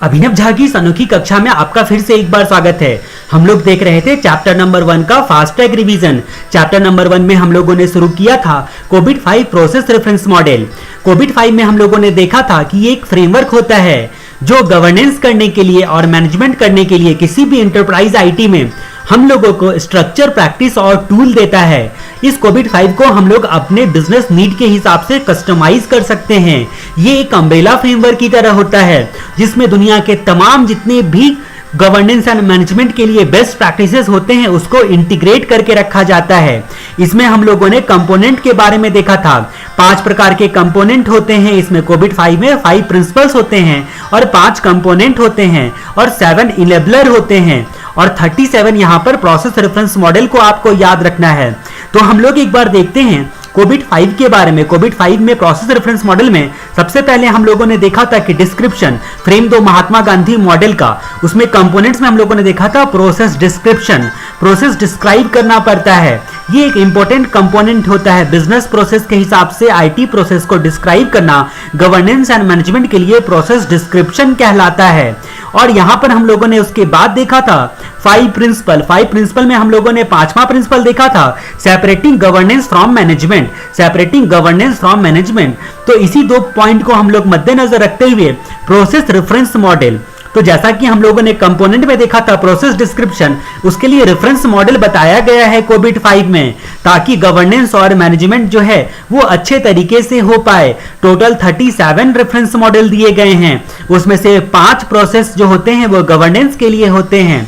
अभिनव झा की इस अनोखी कक्षा में आपका फिर से एक बार स्वागत है। हम लोग देख रहे थे चैप्टर नंबर 1 का fast track revision. Chapter number 1 में हम लोगों ने शुरू किया था कोविड-5 प्रोसेस रेफरेंस मॉडल। कोविड-5 में हम लोगों ने देखा था कि ये एक फ्रेमवर्क होता है जो गवर्नेंस करने के लिए और मैनेजमेंट करने के लिए किसी भी एंटरप्राइज आईटी में हम लोगों को स्ट्रक्चर, प्रैक्टिस और टूल देता है। इस कोविड-5 को हम लोग अपने बिजनेस नीड के हिसाब से कस्टमाइज कर सकते हैं। ये एक अम्ब्रेला फ्रेमवर्क की तरह होता है जिसमें दुनिया के तमाम जितने भी गवर्नेंस एंड मैनेजमेंट के लिए बेस्ट प्रैक्टिसेस होते हैं उसको इंटीग्रेट करके रखा जाता है। इसमें हम लोगों ने कंपोनेंट के बारे में देखा था। 5 प्रकार के कंपोनेंट होते हैं इसमें। कोविड-5 में 5 प्रिंसिपल्स होते हैं और 5 कंपोनेंट होते हैं और 7 इनेबलर होते हैं और 37 यहाँ पर प्रोसेस रेफरेंस मॉडल को आपको याद रखना है। तो हम लोग एक बार देखते हैं कोविड-5 के बारे में। कोविड-5 में प्रोसेस रेफरेंस मॉडल में सबसे पहले हम लोगों ने देखा था कि description frame 2 Mahatma Gandhi model का, उसमें कंपोनेंट्स में हम लोगों ने देखा था प्रोसेस डिस्क्रिप्शन। प्रोसेस डिस्क्राइब करना पड़ता है, ये एक इंपॉर्टेंट कंपोनेंट होता है बिजनेस प्रोसेस के हिसाब से। आईटी प्रोसेस को डिस्क्राइब करना गवर्नेंस एंड मैनेजमेंट के लिए प्रोसेस डिस्क्रिप्शन कहलाता है। और यहां पर हम लोगों ने उसके बाद देखा था 5 प्रिंसिपल। 5 प्रिंसिपल में हम लोगों ने 5वां प्रिंसिपल देखा था separating governance from management. Separating governance from management, तो इसी 2 पॉइंट को हम लोग मद्देनजर रखते हुए प्रोसेस रेफरेंस मॉडल, तो जैसा कि हम लोगों ने कंपोनेंट में देखा था प्रोसेस डिस्क्रिप्शन, उसके लिए रेफरेंस मॉडल बताया गया है कोविड-5 में ताकि गवर्नेंस और मैनेजमेंट जो है वो अच्छे तरीके से हो पाए। टोटल 37 रेफरेंस मॉडल दिए गए हैं, उसमें से 5 प्रोसेस जो होते हैं वो गवर्नेंस के लिए होते हैं।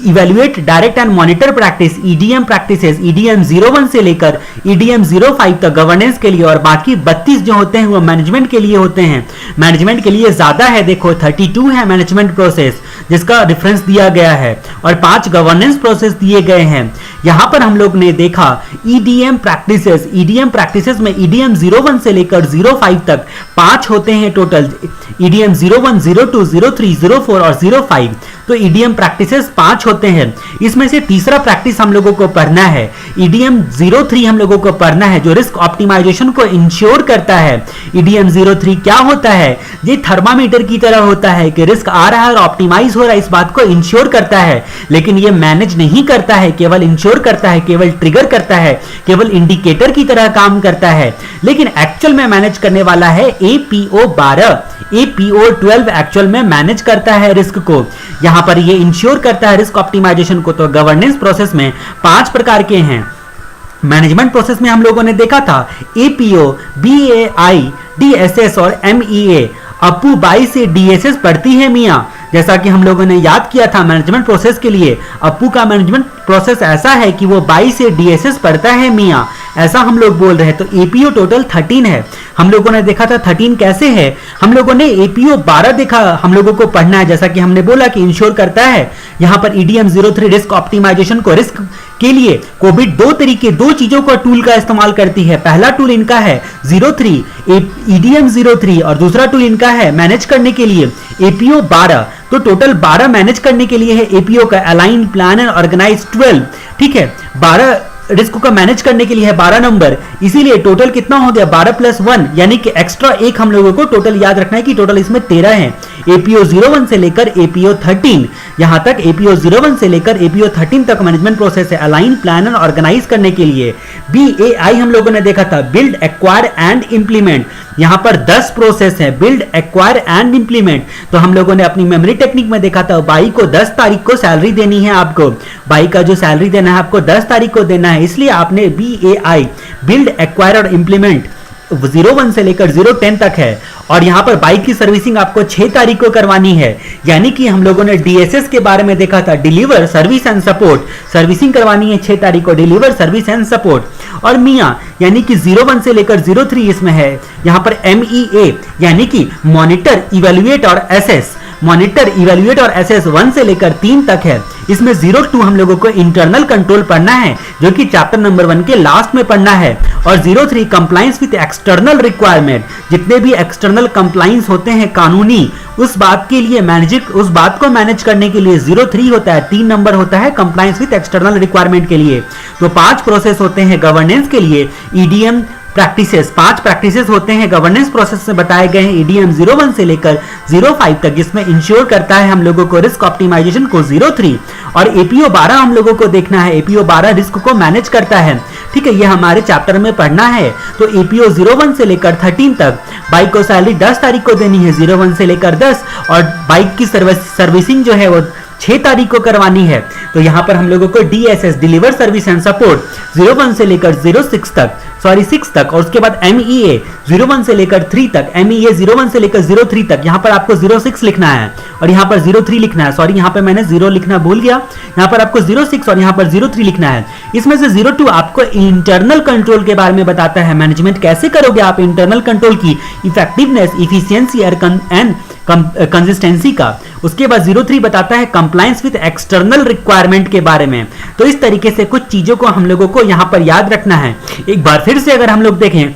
Evaluate, direct and monitor practice, EDM practices, EDM 01 से लेकर ईडीएम 05 तक गवर्नेंस के लिए, और बाकी 32 जो होते हैं वो मैनेजमेंट के लिए होते हैं। मैनेजमेंट के लिए ज्यादा है, देखो 32 है मैनेजमेंट प्रोसेस जिसका रेफरेंस दिया गया है और 5 गवर्नेंस प्रोसेस दिए गए हैं। यहां पर हम लोग ने देखा ईडीएम प्रैक्टिसेस। ईडीएम प्रैक्टिसेस में ईडीएम 01 से लेकर 05 तक 5 होते हैं टोटल। ईडीएम 01, 02, 03, 04 और 05, तो ईडीएम प्रैक्टिसेस 5 होते हैं। इसमें से तीसरा प्रैक्टिस हम लोगों को पढ़ना है, ईडीएम 03 हम लोगों को पढ़ना है जो रिस्क ऑप्टिमाइजेशन को इंश्योर करता है। ईडीएम 03 क्या होता है? ये थर्मामीटर की तरह होता है कि रिस्क आ रहा है और ऑप्टिमाइज हो रहा है, इस बात को इंश्योर करता है। लेकिन ये मैनेज नहीं करता है, केवल इंश्योर करता है, केवल ट्रिगर करता है, केवल इंडिकेटर की तरह काम करता है। लेकिन एक्चुअल में मैनेज करने वाला है एपीओ 12। एपीओ 12 एक्चुअल में मैनेज करता है रिस्क को। यहां पर ये इंश्योर करता है रिस्क ऑप्टिमाइजेशन को। तो गवर्नेंस प्रोसेस में 5 प्रकार के हैं। मैनेजमेंट प्रोसेस में हम लोगों ने देखा था एपीओ, बीएआई, डीएसएस और एमईए। अपू 22 से डीएसएस पढ़ती है मियां, जैसा कि हम लोगों ने याद किया था मैनेजमेंट प्रोसेस के लिए। अपू का मैनेजमेंट प्रोसेस ऐसा है कि वो 22 से डीएसएस पढ़ता है मियां, ऐसा हम लोग बोल रहे हैं। तो एपीओ टोटल 13 है। हम लोगों ने देखा था 13 कैसे है। हम लोगों ने एपीओ 12 देखा, हम लोगों को पढ़ना है जैसा कि हमने बोला कि इंश्योर करता है। यहां पर ईडीएम 03 रिस्क ऑप्टिमाइजेशन को, रिस्क के लिए कोविड 2 चीजों का टूल का इस्तेमाल करती है। पहला टूल इनका है 03 ईडीएम 03 और दूसरा टूल इनका है मैनेज करने के लिए एपीओ 12। तो टोटल 12 मैनेज करने के लिए है एपीओ का, अलाइन, प्लान एंड ऑर्गेनाइज 12। ठीक है, 12 रिस्क का मैनेज करने के लिए है 12 नंबर, इसीलिए टोटल कितना हो गया 12 + 1, यानी कि एक्स्ट्रा 1 हम लोगों को टोटल याद रखना है कि टोटल इसमें 13 है। एपीओ 01 से लेकर एपीओ 13, यहां तक एपीओ 01 से लेकर एपीओ 13 तक मैनेजमेंट प्रोसेस है अलाइन, प्लान एंड ऑर्गेनाइज करने के लिए। बीएआई हम लोगों ने देखा था बिल्ड, एक्वायर एंड इंप्लीमेंट। यहां पर 10 प्रोसेस है, बिल्ड, एक्वायर एंड इंप्लीमेंट। तो हम लोगों ने अपनी मेमोरी टेक्निक में देखा था बाई को 10 तारीख को सैलरी देनी है आपको, बाई का जो सैलरी देना है आपको 10 तारीख को देना है, इसलिए आपने बीएआई बिल्ड, एक्वायर और इंप्लीमेंट 01 से लेकर 010 तक है। और यहां पर बाइक की सर्विसिंग आपको 6 तारीख को करवानी है, यानी कि हम लोगों ने डीएसएस के बारे में देखा था deliver, service and support. Servicing करवानी है 6 तारीख को, डिलीवर, सर्विस एंड सपोर्ट। और मियां यानी कि 01 से लेकर 03 इसमें है। यहां पर एमईए यानी कि मॉनिटर, इवेल्युएट और एसेस। मॉनिटर, इवेल्युएट और एसेस 1 से लेकर 3 तक है। इसमें 02 हम लोगों को इंटरनल कंट्रोल पढ़ना है जो कि चैप्टर नंबर 1 के लास्ट में पढ़ना है। और 03 कंप्लायंस विद एक्सटर्नल रिक्वायरमेंट, जितने भी एक्सटर्नल कंप्लायंस होते हैं कानूनी, उस बात के लिए उस बात को मैनेज करने के लिए 03 होता है, 3 नंबर होता है कंप्लायंस विद एक्सटर्नल रिक्वायरमेंट के लिए। तो 5 प्रोसेस होते हैं गवर्नेंस के लिए, ईडीएम प्रैक्टिसेस, 5 प्रैक्टिसेस होते हैं गवर्नेंस प्रोसेस में बताए गए हैं EDM 01 से लेकर 05 तक, जिसमें इंश्योर करता है हम लोगों को रिस्क ऑप्टिमाइजेशन को 03, और APO 12 हम लोगों को देखना है, APO 12 रिस्क को मैनेज करता है। ठीक है, ये हमारे चैप्टर में पढ़ना है। तो APO 01 से लेकर 13 तक बाइक को सैलरी 10 तारीख को देनी है, 01 से लेकर 10, और बाइक की सर्विसिंग जो है वो 6 तारीख को करवानी है। तो यहाँ पर हम लोगों को DSS deliver service and support 01 से लेकर 6 तक, और उसके बाद MEA 01 से लेकर 3 तक, MEA 01 से लेकर 03 तक। यहाँ पर आपको 06 लिखना है और यहाँ पर 03 लिखना है। सॉरी, यहाँ पर मैंने 0 लिखना भूल गया। यहाँ पर आपको 06 और यहाँ पर 03 लिखना है। इसमें से 02 आपको इंटरनल कंट्रोल के बारे में बताता है, मैनेजमेंट कैसे करोगे आप इंटरनल कंट्रोल की, इफेक्टिवनेस, इफिशियंसी एंड कंसिस्टेंसी का। उसके बाद 03 बताता है कंप्लायंस विद एक्सटर्नल रिक्वायरमेंट के बारे में। तो इस तरीके से कुछ चीजों को हम लोगों को यहां पर याद रखना है। एक बार फिर से अगर हम लोग देखें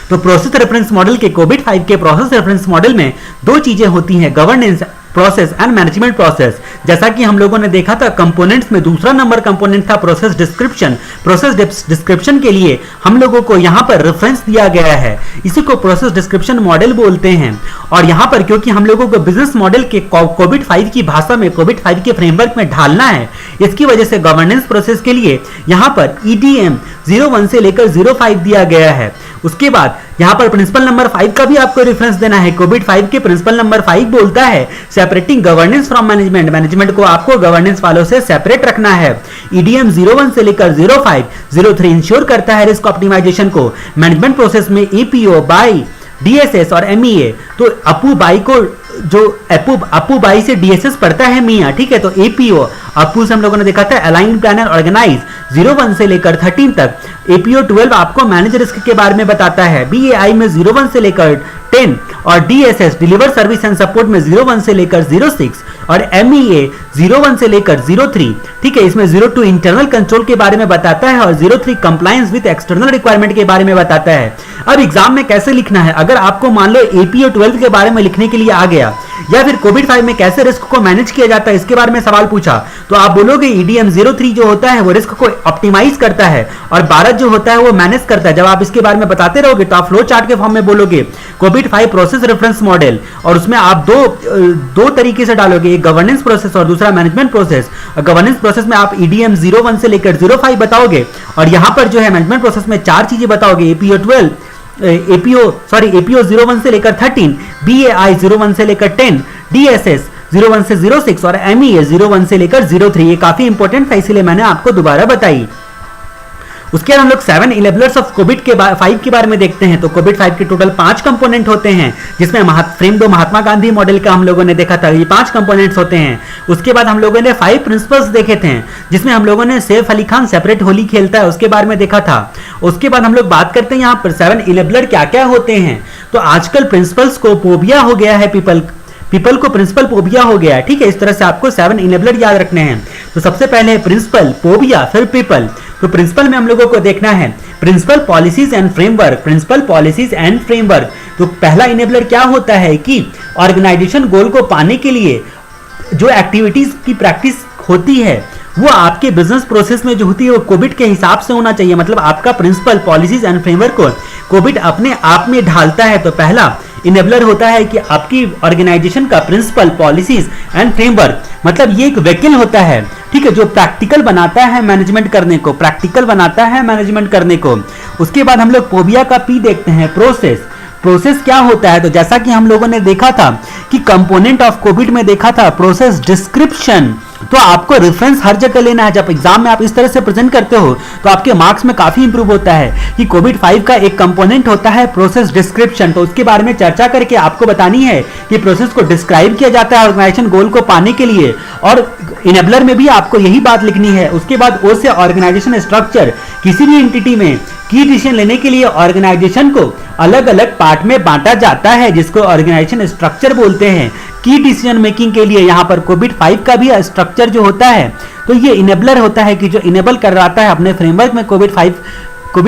तो प्रोसेस रेफरेंस मॉडल के COVID-5 के प्रोसेस रेफरेंस मॉडल में 2 चीजें होती हैं, governance process and management process. जैसा कि हम लोगों ने देखा था कंपोनेंट्स में दूसरा नंबर कंपोनेंट था प्रोसेस डिस्क्रिप्शन। प्रोसेस डिस्क्रिप्शन के लिए हम लोगों को यहाँ पर रेफरेंस दिया गया है, इसी को प्रोसेस डिस्क्रिप्शन मॉडल बोलते हैं। और यहाँ पर क्योंकि हम लोगों को बिजनेस मॉडल के COVID-5 की भाषा में, COVID-5 के फ्रेमवर्क में ढालना है, इसकी वजह से गवर्नेंस प्रोसेस के लिए यहाँ पर EDM 01 से लेकर 05 दिया गया है। उसके बाद यहाँ पर प्रिंसिपल नंबर 5 का भी आपको रेफरेंस देना है। COVID-5 के प्रिंसिपल नंबर 5 बोलता है separating governance from management, management को आपको गवर्नेंस वालों से सेपरेट रखना है। EDM 01 से लेकर 05, 03 इंश्योर करता है रिस्क ऑप्टिमाइजेशन को। मैनेजमेंट प्रोसेस में APO बाई DSS और MEA, तो अपू बाई को जो अपू बाई से DSS पढ़ता है मियाँ, ठीक है। तो APO अपू से हम लोगों ने देखा था अलाइन, प्लानर, ऑर्गेनाइज 01 से लेकर 13 तक। APO 12 आपको मैनेज रिस्क के बारे में बताता है। BAI में 01 से लेकर 10 और DSS deliver service and support में 01 से लेकर 06 और MEA 01 से लेकर 03, ठीक है। इसमें 02 इंटरनल कंट्रोल के बारे में बताता है और 03 कंप्लायंस विद एक्सटर्नल रिक्वायरमेंट के बारे में बताता है। अब एग्जाम में कैसे लिखना है, अगर आपको मान लो APO 12 के बारे में लिखने के लिए आ गया, या फिर COVID-5 में कैसे रिस्क को मैनेज किया जाता है इसके बारे में सवाल पूछा, तो आप बोलोगे EDM 03 जो होता है वो रिस्क को ऑप्टिमाइज करता है और 12 जो होता है वो मैनेज करता है। जब आप इसके बारे में बताते रहोगे तो आप फ्लो चार्ट के फॉर्म में बोलोगे COVID-5 प्रोसेस रेफरेंस मॉडल, और उसमें आप दो तरीके से डालोगे, एक गवर्नेंस प्रोसेस और दूसरा मैनेजमेंट प्रोसेस। गवर्नेंस प्रोसेस में आप EDM 01 से लेकर 05 बताओगे, और यहां पर जो है मैनेजमेंट प्रोसेस में 4 चीजें बताओगे, APO 01 से लेकर 13, BAI 01 से लेकर 10, DSS 01 से 06 और MEA 01 से लेकर 03। ये काफी इंपॉर्टेंट था, इसीलिए मैंने आपको दोबारा बताई। उसके बाद हम लोग 7 इनेबलर्स ऑफ COVID-5 के बारे में देखते हैं। तो COVID-5 के टोटल 5 कंपोनेंट होते हैं, जिसमें फ्रेम 2 महात्मा गांधी मॉडल का हम लोगों ने देखा था, ये 5 कंपोनेंट्स होते हैं। उसके बाद हम लोगों ने 5 प्रिंसिपल्स देखे थे, जिसमें हम लोगों ने सैफ अली खान सेपरेट होली खेलता है उसके बारे में देखा था। उसके बाद हम लोग बात करते हैं यहाँ पर 7 इनेबलर क्या क्या होते हैं। तो आजकल प्रिंसिपल्स को फोबिया हो गया है, पीपल को प्रिंसिपल फोबिया हो गया है, ठीक है। इस तरह से आपको 7 इनेबलर याद रखने हैं। तो सबसे पहले प्रिंसिपल, फोबिया, फिर पीपल। तो प्रिंसिपल में हम लोगों को देखना है principle policies and framework, principle policies and framework. तो पहला इनेबलर क्या होता है कि ऑर्गेनाइजेशन गोल को पाने के लिए जो एक्टिविटीज की प्रैक्टिस होती है वो आपके बिजनेस प्रोसेस में जो होती है वो कोविड के हिसाब से होना चाहिए। मतलब आपका प्रिंसिपल पॉलिसीज एंड फ्रेमवर्क को कोविड अपने आप में ढालता है। तो पहला इनेबलर होता है कि आपकी ऑर्गेनाइजेशन का प्रिंसिपल पॉलिसीज एंड फ्रेमवर्क, मतलब ये एक व्हीकल होता है, ठीक है, जो प्रैक्टिकल बनाता है मैनेजमेंट करने को, प्रैक्टिकल बनाता है मैनेजमेंट करने को। उसके बाद हम लोग फोबिया का पी देखते हैं, प्रोसेस। प्रोसेस क्या होता है? तो जैसा कि हम लोगों ने देखा था कि कंपोनेंट ऑफ कोविड में देखा था प्रोसेस डिस्क्रिप्शन। तो आपको रेफरेंस हर जगह लेना है। जब एग्जाम में आप इस तरह से प्रेजेंट करते हो तो आपके मार्क्स में काफी इंप्रूव होता है कि कोविड 5 का एक कंपोनेंट होता है प्रोसेस डिस्क्रिप्शन। तो उसके बारे में चर्चा करके आपको बतानी है कि प्रोसेस को डिस्क्राइब किया जाता है ऑर्गेनाइजेशन गोल को पाने के लिए, और इनेबलर में भी आपको यही बात लिखनी है। उसके बाद ओ से ऑर्गेनाइजेशन स्ट्रक्चर, किसी भी एंटिटी में की डिसीजन लेने के लिए ऑर्गेनाइजेशन को अलग अलग पार्ट में बांटा जाता है, जिसको ऑर्गेनाइजेशन स्ट्रक्चर बोलते हैं। की डिसीजन मेकिंग के लिए यहाँ पर कोविड 5 का भी स्ट्रक्चर जो होता है, तो ये इनेबलर होता है कि जो इनेबल करवाता है अपने फ्रेमवर्क में कोविड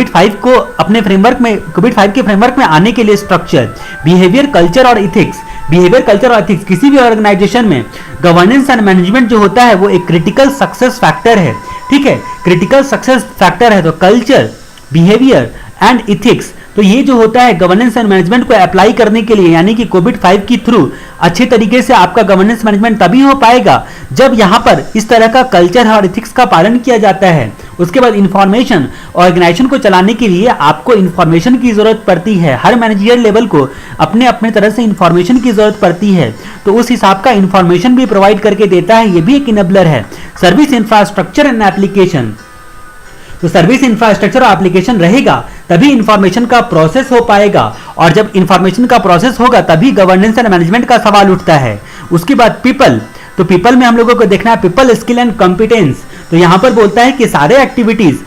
5 को अपने फ्रेमवर्क में, कोविड 5 के फ्रेमवर्क में आने के लिए स्ट्रक्चर। बिहेवियर, कल्चर और इथिक्स। बिहेवियर, कल्चर और इथिक्स किसी भी ऑर्गेनाइजेशन में गवर्नेंस एंड मैनेजमेंट जो होता है वो एक क्रिटिकल सक्सेस फैक्टर है, ठीक है, क्रिटिकल सक्सेस फैक्टर है। तो कल्चर, बिहेवियर एंड इथिक्स। तो ये जो होता है गवर्नेंस एंड मैनेजमेंट को अप्लाई करने के लिए, यानी कि कोविड-5 की थ्रू अच्छे तरीके से आपका गवर्नेंस मैनेजमेंट तभी हो पाएगा जब यहां पर इस तरह का कल्चर और इथिक्स का पालन किया जाता है। उसके बाद इंफॉर्मेशन, ऑर्गेनाइजेशन को चलाने के लिए आपको इंफॉर्मेशन की जरूरत पड़ती है। हर मैनेजरियल लेवल को अपने अपने तरह से इंफॉर्मेशन की जरूरत पड़ती है, तो उस हिसाब का इंफॉर्मेशन भी प्रोवाइड करके देता है, ये भी एक इनेबलर है। सर्विस इंफ्रास्ट्रक्चर एंड एप्लीकेशन, तो सर्विस इंफ्रास्ट्रक्चर और एप्लीकेशन रहेगा तभी इंफॉर्मेशन का प्रोसेस हो पाएगा, और जब इंफॉर्मेशन का प्रोसेस होगा तभी गवर्नेंस एंड मैनेजमेंट का सवाल उठता है। उसके बाद पीपल, तो पीपल में हम लोगों को देखना है पीपल स्किल एंड कॉम्पिटेंस। तो यहां पर बोलता है कि सारे एक्टिविटीज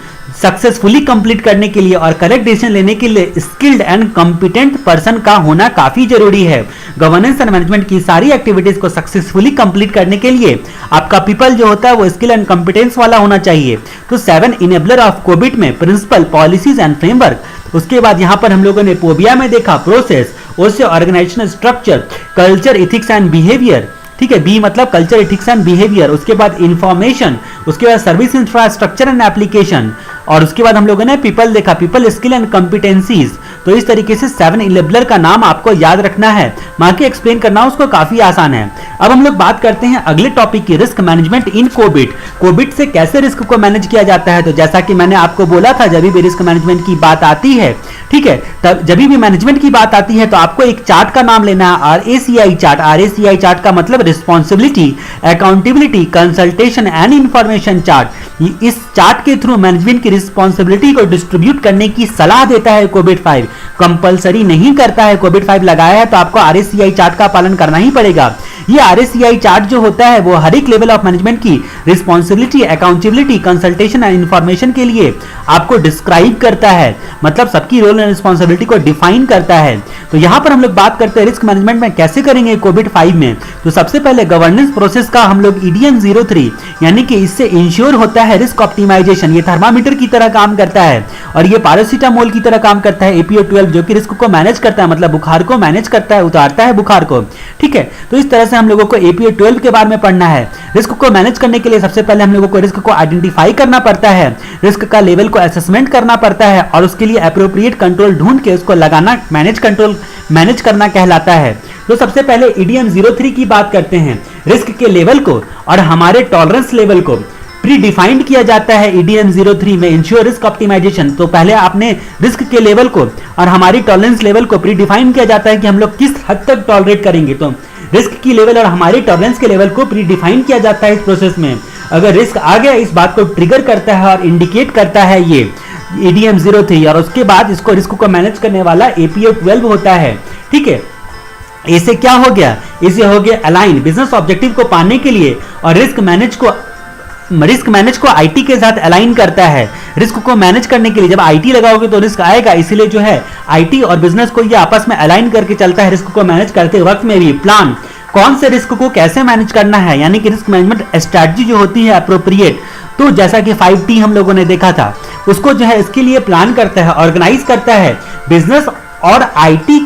सक्सेसफुली कंप्लीट करने के लिए और करेक्ट डिसीजन लेने के लिए स्किल्ड एंड कॉम्पिटेंट पर्सन का होना काफी जरूरी है। गवर्नेंस एंड मैनेजमेंट की सारी एक्टिविटीज को सक्सेसफुली कंप्लीट करने के लिए आपका पीपल जो होता है वो स्किल एंड कॉम्पिटेंस वाला होना चाहिए। तो 7 इनेबलर ऑफ कोविड में प्रिंसिपल, पॉलिसीज एंड फ्रेमवर्क। उसके बाद यहां पर हम लोगों ने पोबिया में देखा प्रोसेस, उससे organisational structure, culture, ethics and behaviour. ठीक है, बी मतलब कल्चर, इथिक्स एंड बिहेवियर। उसके बाद इंफॉर्मेशन, उसके बाद सर्विस इंफ्रास्ट्रक्चर एंड एप्लीकेशन, और उसके बाद हम लोगों ने पीपल देखा, पीपल स्किल एंड कॉम्पिटेंसीज। तो इस तरीके से 7 इनेबलर का नाम आपको याद रखना है, बाकी एक्सप्लेन करना उसको काफी आसान है। अब हम लोग बात करते हैं अगले टॉपिक की, रिस्क मैनेजमेंट इन कोविड। कोविड से कैसे रिस्क को मैनेज किया जाता है। तो जैसा कि मैंने आपको बोला था, जब भी रिस्क मैनेजमेंट की बात आती है, ठीक है, तब जब भी मैनेजमेंट की बात आती है तो आपको एक चार्ट का नाम लेना है, RACI चार्ट। RACI चार्ट का मतलब responsibility, accountability, consultation and information chart. इस चार्ट के थ्रू मैनेजमेंट की रिस्पॉन्सिबिलिटी को डिस्ट्रीब्यूट करने की सलाह देता है कोविड-5। कंपलसरी नहीं करता है, कोविड-5 लगाया है तो आपको RACI चार्ट का पालन करना ही पड़ेगा। ये RACI चार्ट जो होता है वो हर एक लेवल ऑफ मैनेजमेंट की responsibility, accountability, consultation and information के लिए आपको डिस्क्राइब करता है, मतलब सबकी रोल एंड रिस्पॉन्सिबिलिटी को डिफाइन करता है। तो यहां पर हम लोग बात करते हैं रिस्क मैनेजमेंट में कैसे करेंगे कोविड-5 में। तो सबसे पहले गवर्नेंस प्रोसेस का हम लोग EDM 03, यानी कि इससे इंश्योर होता है रिस्क ऑप्टिमाइजेशन। ये थर्मामीटर की तरह काम करता है और ये पैरासीटामोल की तरह काम करता है। APO-12 जो कि रिस्क को मैनेज करता है, मतलब बुखार को मैनेज करता है, उतारता है बुखार को। ठीक है, तो इस तरह से हम लोगों को APO-12 के बारे में पढ़ना है। रिस्क को मैनेज करने के लिए सबसे पहले हम लोगों को रिस्क को आइडेंटिफाई करना पड़ता है, रिस्क का लेवल को असेसमेंट करना पड़ता है, और उसके लिए एप्रोप्रिएट कंट्रोल ढूंढ के उसको लगाना मैनेज करना कहलाता है। तो सबसे पहले EDM 03 की बात करते हैं। रिस्क के लेवल को और हमारे टॉलरेंस लेवल को प्री डिफाइंड किया जाता है EDM 03 में, इंश्योर रिस्क ऑप्टिमाइजेशन। तो पहले आपने रिस्क के लेवल को और हमारी टॉलरेंस लेवल को प्री डिफाइन किया जाता है कि हम लोग किस हद तक टॉलरेट करेंगे। तो रिस्क की लेवल और हमारी टॉलरेंस के लेवल को प्री डिफाइन किया जाता है इस प्रोसेस में। अगर रिस्क आ गया, इस बात को ट्रिगर करता है और इंडिकेट करता है ये EDM 03, और उसके बाद इसको रिस्क को मैनेज करने वाला APO-12 होता है। ठीक है, इससे क्या हो गया, इसे हो गया अलाइन बिजनेस ऑब्जेक्टिव को पाने के लिए, और रिस्क मैनेज को IT के साथ अलाइन करता है। रिस्क को मैनेज करने के लिए जब IT लगाओगे तो रिस्क आएगा, इसीलिए जो है IT और बिजनेस को ये आपस में अलाइन करके चलता है। रिस्क को मैनेज करते वक्त में भी प्लान, कौन से रिस्क को कैसे मैनेज करना है, यानी कि रिस्क मैनेजमेंट स्ट्रेटजी जो होती है अप्रोप्रिएट। तो जैसा कि 5T हम लोगों ने देखा था, उसको जो है इसके लिए प्लान करता है, ऑर्गेनाइज करता है। बिजनेस और IT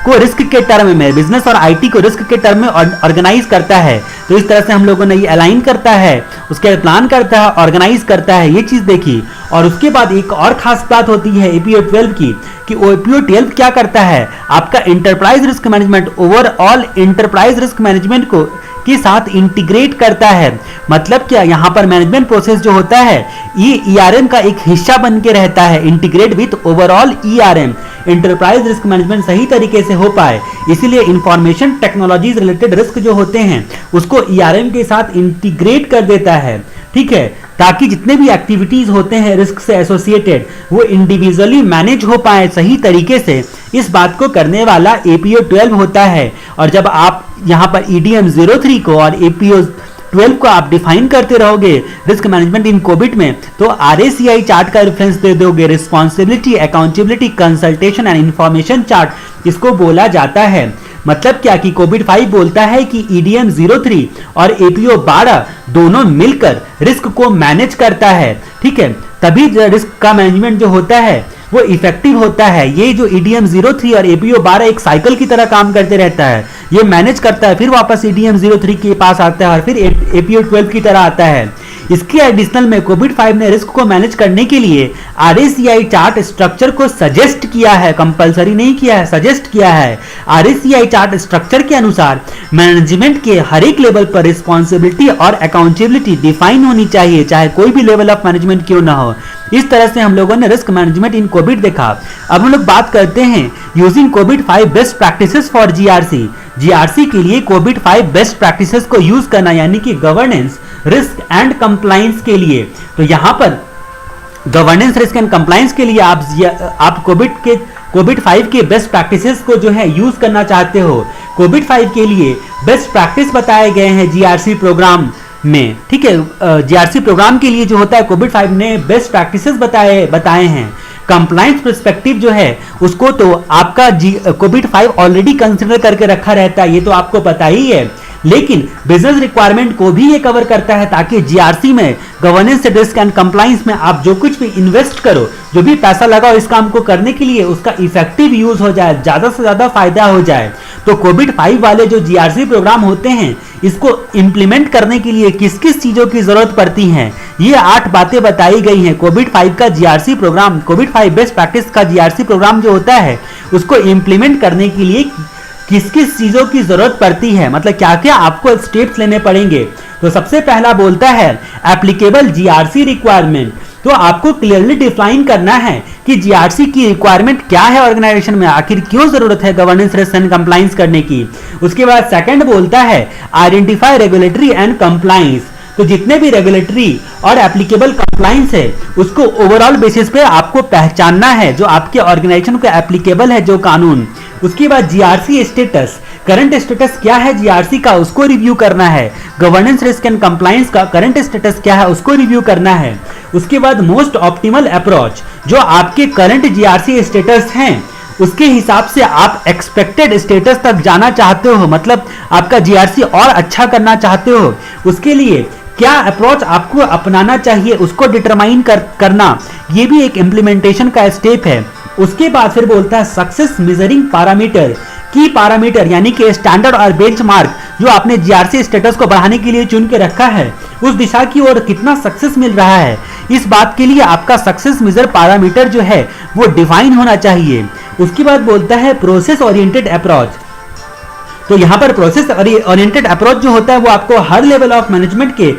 को रिस्क के टर्म में, बिजनेस और IT को रिस्क के टर्म में ऑर्गेनाइज करता है। तो इस तरह से हम लोगों ने ये अलाइन करता है, उसके प्लान करता है, ऑर्गेनाइज करता है, ये चीज देखी। और उसके बाद एक और खास बात होती है APO-12 की, कि APO-12 क्या करता है, आपका enterprise risk management, overall enterprise risk management को के साथ इंटीग्रेट करता है। मतलब क्या, यहां पर मैनेजमेंट प्रोसेस जो होता है ये ERM का एक हिस्सा बन के रहता है, integrate with overall ERM। Enterprise risk management सही तरीके से हो पाए, इसीलिए इंफॉर्मेशन टेक्नोलॉजीज रिलेटेड रिस्क जो होते हैं उसको ERM के साथ इंटीग्रेट कर देता है। ठीक है, ताकि जितने भी एक्टिविटीज होते हैं रिस्क से एसोसिएटेड वो इंडिविजुअली मैनेज हो पाए सही तरीके से। इस बात को करने वाला APO-12 होता है। और जब आप यहां पर EDM 03 को और APO-12 को आप डिफाइन करते रहोगे रिस्क मैनेजमेंट इन कोविड में, तो RACI चार्ट का रेफरेंस दे दोगे। Responsibility, accountability, consultation and information chart इसको बोला जाता है। मतलब क्या कि कोविड-5 बोलता है कि EDM 03 और APO-12 दोनों मिलकर रिस्क को मैनेज करता है। ठीक है, तभी रिस्क का मैनेजमेंट जो होता है वो इफेक्टिव होता है। ये जो EDM 03 और APO-12 एक साइकिल की तरह काम करते रहता है, ये मैनेज करता है, फिर वापस EDM 03 के पास आता है और फिर APO-12 की तरह आता है। इसके एडिशनल में कोविड-5 ने रिस्क को मैनेज करने के लिए RACI चार्ट स्ट्रक्चर को सजेस्ट किया है, कंपलसरी नहीं किया है, सजेस्ट किया है। RACI चार्ट स्ट्रक्चर के अनुसार मैनेजमेंट के हर एक लेवल पर रिस्पॉन्सिबिलिटी और अकाउंटेबिलिटी डिफाइन होनी चाहिए, चाहे कोई भी लेवल ऑफ मैनेजमेंट क्यों ना हो। इस तरह से हम लोगों ने रिस्क मैनेजमेंट इन कोविड देखा। अब हम लोग बात करते हैं यूजिंग कोविड-5 बेस्ट प्रैक्टिसेस फॉर जीआरसी के लिए कोविड-5 बेस्ट प्रैक्टिसेस को यूज करना, यानी कि गवर्नेंस, रिस्क एंड कंप्लायंस के लिए। तो यहां पर गवर्नेंस, रिस्क एंड कंप्लायंस के लिए आप कोविड-5 के बेस्ट प्रैक्टिसेस को जो है यूज करना चाहते हो। कोविड-5 के लिए बेस्ट प्रैक्टिस बताए गए हैं जीआरसी प्रोग्राम में, ठीक है। जीआरसी प्रोग्राम के लिए जो होता है कोविड-5 ने बेस्ट प्रैक्टिसेस बताए हैं। कंप्लायंस पर्सपेक्टिव जो है उसको तो आपका कोविड-5 ऑलरेडी कंसिडर करके रखा रहता है, ये तो आपको पता ही है। लेकिन बिजनेस रिक्वायरमेंट को भी ये कवर करता है ताकि जीआरसी में गवर्नेंस, रिस्क एंड कंप्लायंस में आप जो कुछ भी इन्वेस्ट करो, जो भी पैसा लगाओ इस काम को करने के लिए, उसका इफेक्टिव यूज हो जाए, ज्यादा से ज्यादा फायदा हो जाए। तो कोविड-5 वाले जो जीआरसी प्रोग्राम होते हैं इसको इंप्लीमेंट करने के लिए किस किस चीजों की जरूरत पड़ती है, ये 8 बातें बताई गई हैं। कोविड-5 का जीआरसी प्रोग्राम, कोविड-5 बेस्ट प्रैक्टिस का जीआरसी प्रोग्राम जो होता है उसको इंप्लीमेंट करने के लिए किस किस चीजों की जरूरत पड़ती है, मतलब क्या क्या आपको स्टेप्स लेने पड़ेंगे। तो सबसे पहला बोलता है एप्लीकेबल जीआरसी रिक्वायरमेंट। तो आपको क्लियरली डिफाइन करना है कि जीआरसी की रिक्वायरमेंट क्या है ऑर्गेनाइजेशन में, आखिर क्यों जरूरत है गवर्नेंस, रिस्क एंड कंप्लायंस करने की। उसके बाद सेकंड बोलता है आइडेंटिफाई रेगुलेटरी एंड कंप्लायंस। तो जितने भी रेगुलेटरी और एप्लीकेबल कंप्लायंस है उसको ओवरऑल बेसिस पे आपको पहचानना है, जो आपके ऑर्गेनाइजेशन को एप्लीकेबल है जो कानून। उसके बाद जीआरसी स्टेटस, करंट स्टेटस क्या है जीआरसी का उसको रिव्यू करना है। गवर्नेंस, रिस्क एंड कंप्लायंस का करंट स्टेटस क्या है उसको रिव्यू करना है। उसके बाद मोस्ट ऑप्टिमल अप्रोच, जो आपके करंट जीआरसी स्टेटस हैं उसके हिसाब से आप एक्सपेक्टेड स्टेटस तक जाना चाहते हो, मतलब आपका जीआरसी और अच्छा करना चाहते हो, उसके लिए क्या अप्रोच आपको अपनाना चाहिए उसको डिटरमाइन करना, ये भी एक इंप्लीमेंटेशन का स्टेप है। उसके बाद फिर बोलता है सक्सेस मेजरिंग पैरामीटर, की पैरामीटर यानी कि स्टैंडर्ड और बेंचमार्क जो आपने जीआरसी स्टेटस को बढ़ाने के लिए चुन के रखा है, उस दिशा की ओर कितना सक्सेस मिल रहा है, इस बात के लिए आपका सक्सेस मेजर पैरामीटर जो है वो डिफाइन होना चाहिए। उसके बाद बोलता है प्रोसेस ओरिएंटेड अप्रोच। तो यहां पर प्रोसेस ओरिएंटेड अप्रोच जो होता है वो आपको हर लेवल ऑफ मैनेजमेंट के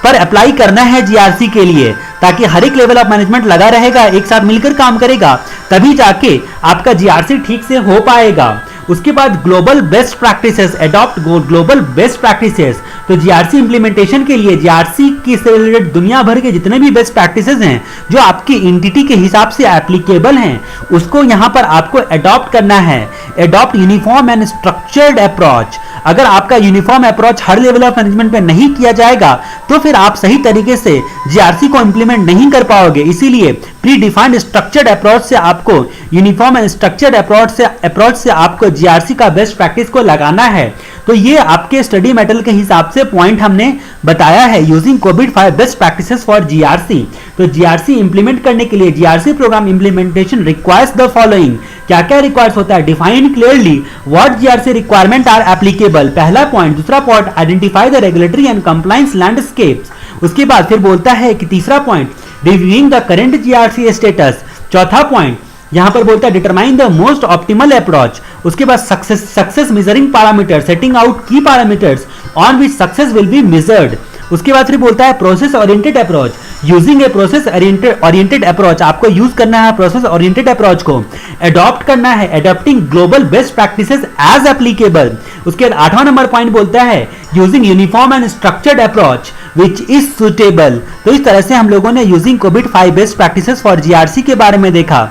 पर अप्लाई करना है जीआरसी के लिए, ताकि हर एक लेवल ऑफ मैनेजमेंट लगा रहेगा, एक साथ मिलकर काम करेगा, तभी जाके आपका जीआरसी ठीक से हो पाएगा। उसके बाद global best practices, adopt global best practices. तो जीआरसी इंप्लीमेंटेशन के लिए जीआरसी की से रिलेटेड दुनिया भर के जितने भी बेस्ट प्रैक्टिसेस हैं जो आपकी एंटिटी के हिसाब से एप्लीकेबल हैं उसको यहां पर आपको अडॉप्ट करना है। Adopt uniform and structured approach. अगर आपका uniform approach her level of management पे नहीं किया जाएगा तो फिर आप सही तरीके से जीआरसी को इंप्लीमेंट नहीं कर पाओगे। इसीलिए प्री डिफाइंड स्ट्रक्चर्ड अप्रोच से आपको यूनिफॉर्म एंड स्ट्रक्चर्ड अप्रोच से आपको जीआरसी का बेस्ट प्रैक्टिस को लगाना है। तो ये आपके स्टडी मेटल के हिसाब से पॉइंट हमने बताया है यूजिंग कोविड-5 बेस्ट प्रैक्टिसेस फॉर जीआरसी। तो जीआरसी इंप्लीमेंट करने के लिए GRC program implementation requires the following. क्या क्या रिक्वायर्स होता है, define clearly what GRC requirement are applicable, पहला पॉइंट। दूसरा point identify the regulatory and compliance landscapes. उसके बाद फिर बोलता है कि तीसरा point reviewing the current GRC status. चौथा पॉइंट यहां पर बोलता है determine the most optimal approach. उसके बाद success measuring parameter, setting out key parameters on which success will be measured. उसके बाद फिर बोलता है process oriented approach, using a process oriented approach. आपको यूज करना है प्रोसेस ओरिएंटेड अप्रोच को, अडॉप्ट करना है, adopting global best practices as applicable. उसके बाद 8वां नंबर पॉइंट बोलता है using uniform and structured approach which is suitable. तो इस तरह से हम लोगों ने यूजिंग कोविड-5 बेस्ट प्रैक्टिसेस फॉर जीआरसी के बारे में देखा।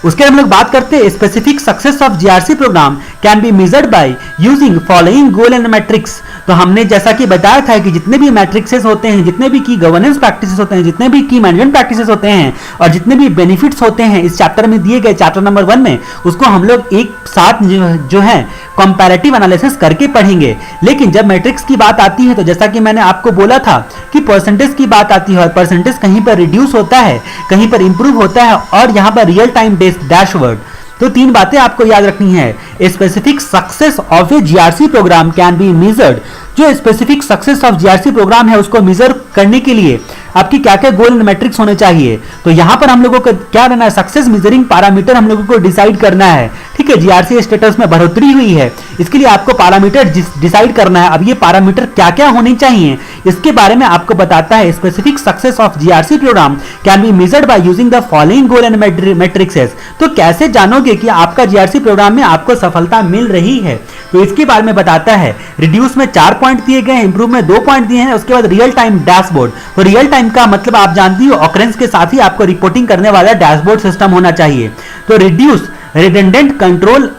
उसके हम लोग बात करते हैं specific success of GRC programme can be measured by using following goal and matrix. तो हमने जैसा कि बताया था कि जितने भी मैट्रिक्सेस होते हैं, जितने भी की गवर्नेंस प्रैक्टिसेस होते हैं, जितने भी की मैनेजमेंट प्रैक्टिसेस होते हैं और जितने भी बेनिफिट्स होते हैं इस चैप्टर में दिए गए, चैप्टर नंबर 1 में, उसको हम लोग एक साथ जो है कंपैरेटिव एनालिसिस करके पढ़ेंगे। लेकिन जब मैट्रिक्स की बात आती है तो जैसा कि मैंने आपको बोला था कि परसेंटेज की बात आती है और परसेंटेज कहीं पर रिड्यूस होता है, कहीं पर इंप्रूव होता है और यहाँ पर रियल टाइम डैशबोर्ड। तो 3 बातें आपको याद रखनी है। Specific success of a GRC programme can be measured. जो specific success of GRC program है उसको मेजर करने के लिए आपकी क्या क्या गोल एंड मैट्रिक्स होने चाहिए। तो यहां पर हम लोगों को क्या रहना है, सक्सेस मेजरिंग पैरामीटर हम लोगों को डिसाइड करना है। ठीक है, जीआरसी स्टेटस में बढ़ोतरी हुई है, इसके लिए आपको पैरामीटर डिसाइड करना है। अब ये पैरामीटर क्या क्या होने चाहिए इसके बारे में आपको बताता है। Specific success of GRC programme can be measured by using the following goal and matrixes. तो कैसे जानोगे कि आपका जीआरसी प्रोग्राम में आपको सफलता मिल रही है, तो इसके बारे में बताता है। रिड्यूस में 4 पॉइंट दिए गए हैं, इंप्रूव में 2 पॉइंट दिए हैं। उसके बाद रियल टाइम डैशबोर्ड, तो रियल टाइम का मतलब आप जानती हो ऑकरेंस के साथ ही आपको रिपोर्टिंग करने वाला डैशबोर्ड सिस्टम होना चाहिए। तो reduce redundant control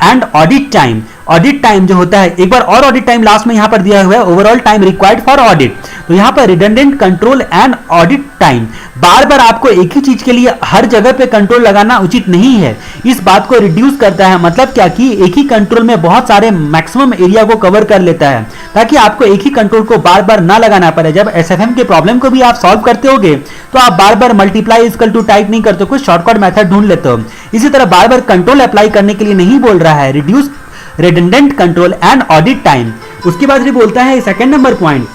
and audit time, audit time जो होता है, एक बार और ऑडिट टाइम लास्ट में यहां पर दिया हुआ है, overall time required for audit. तो यहां पर redundant control and audit time, बार बार आपको एक ही चीज के लिए हर जगह पे कंट्रोल लगाना उचित नहीं है, इस बात को रिड्यूस करता है। मतलब क्या कि एक ही कंट्रोल में बहुत सारे मैक्सिमम एरिया को कवर कर लेता है, ताकि आपको एक ही कंट्रोल को बार बार ना लगाना पड़े। जब एसएफएम के प्रॉब्लम को भी आप सॉल्व करते होगे तो आप बार बार मल्टीप्लाई इक्वल टू टाइप नहीं करते, कुछ शॉर्टकट मेथड ढूंढ लेते हो। इसी तरह बार बार कंट्रोल अप्लाई करने के लिए नहीं बोल रहा है, reduce redundant control and audit time. उसके बाद ये बोलता है सेकंड नंबर पॉइंट,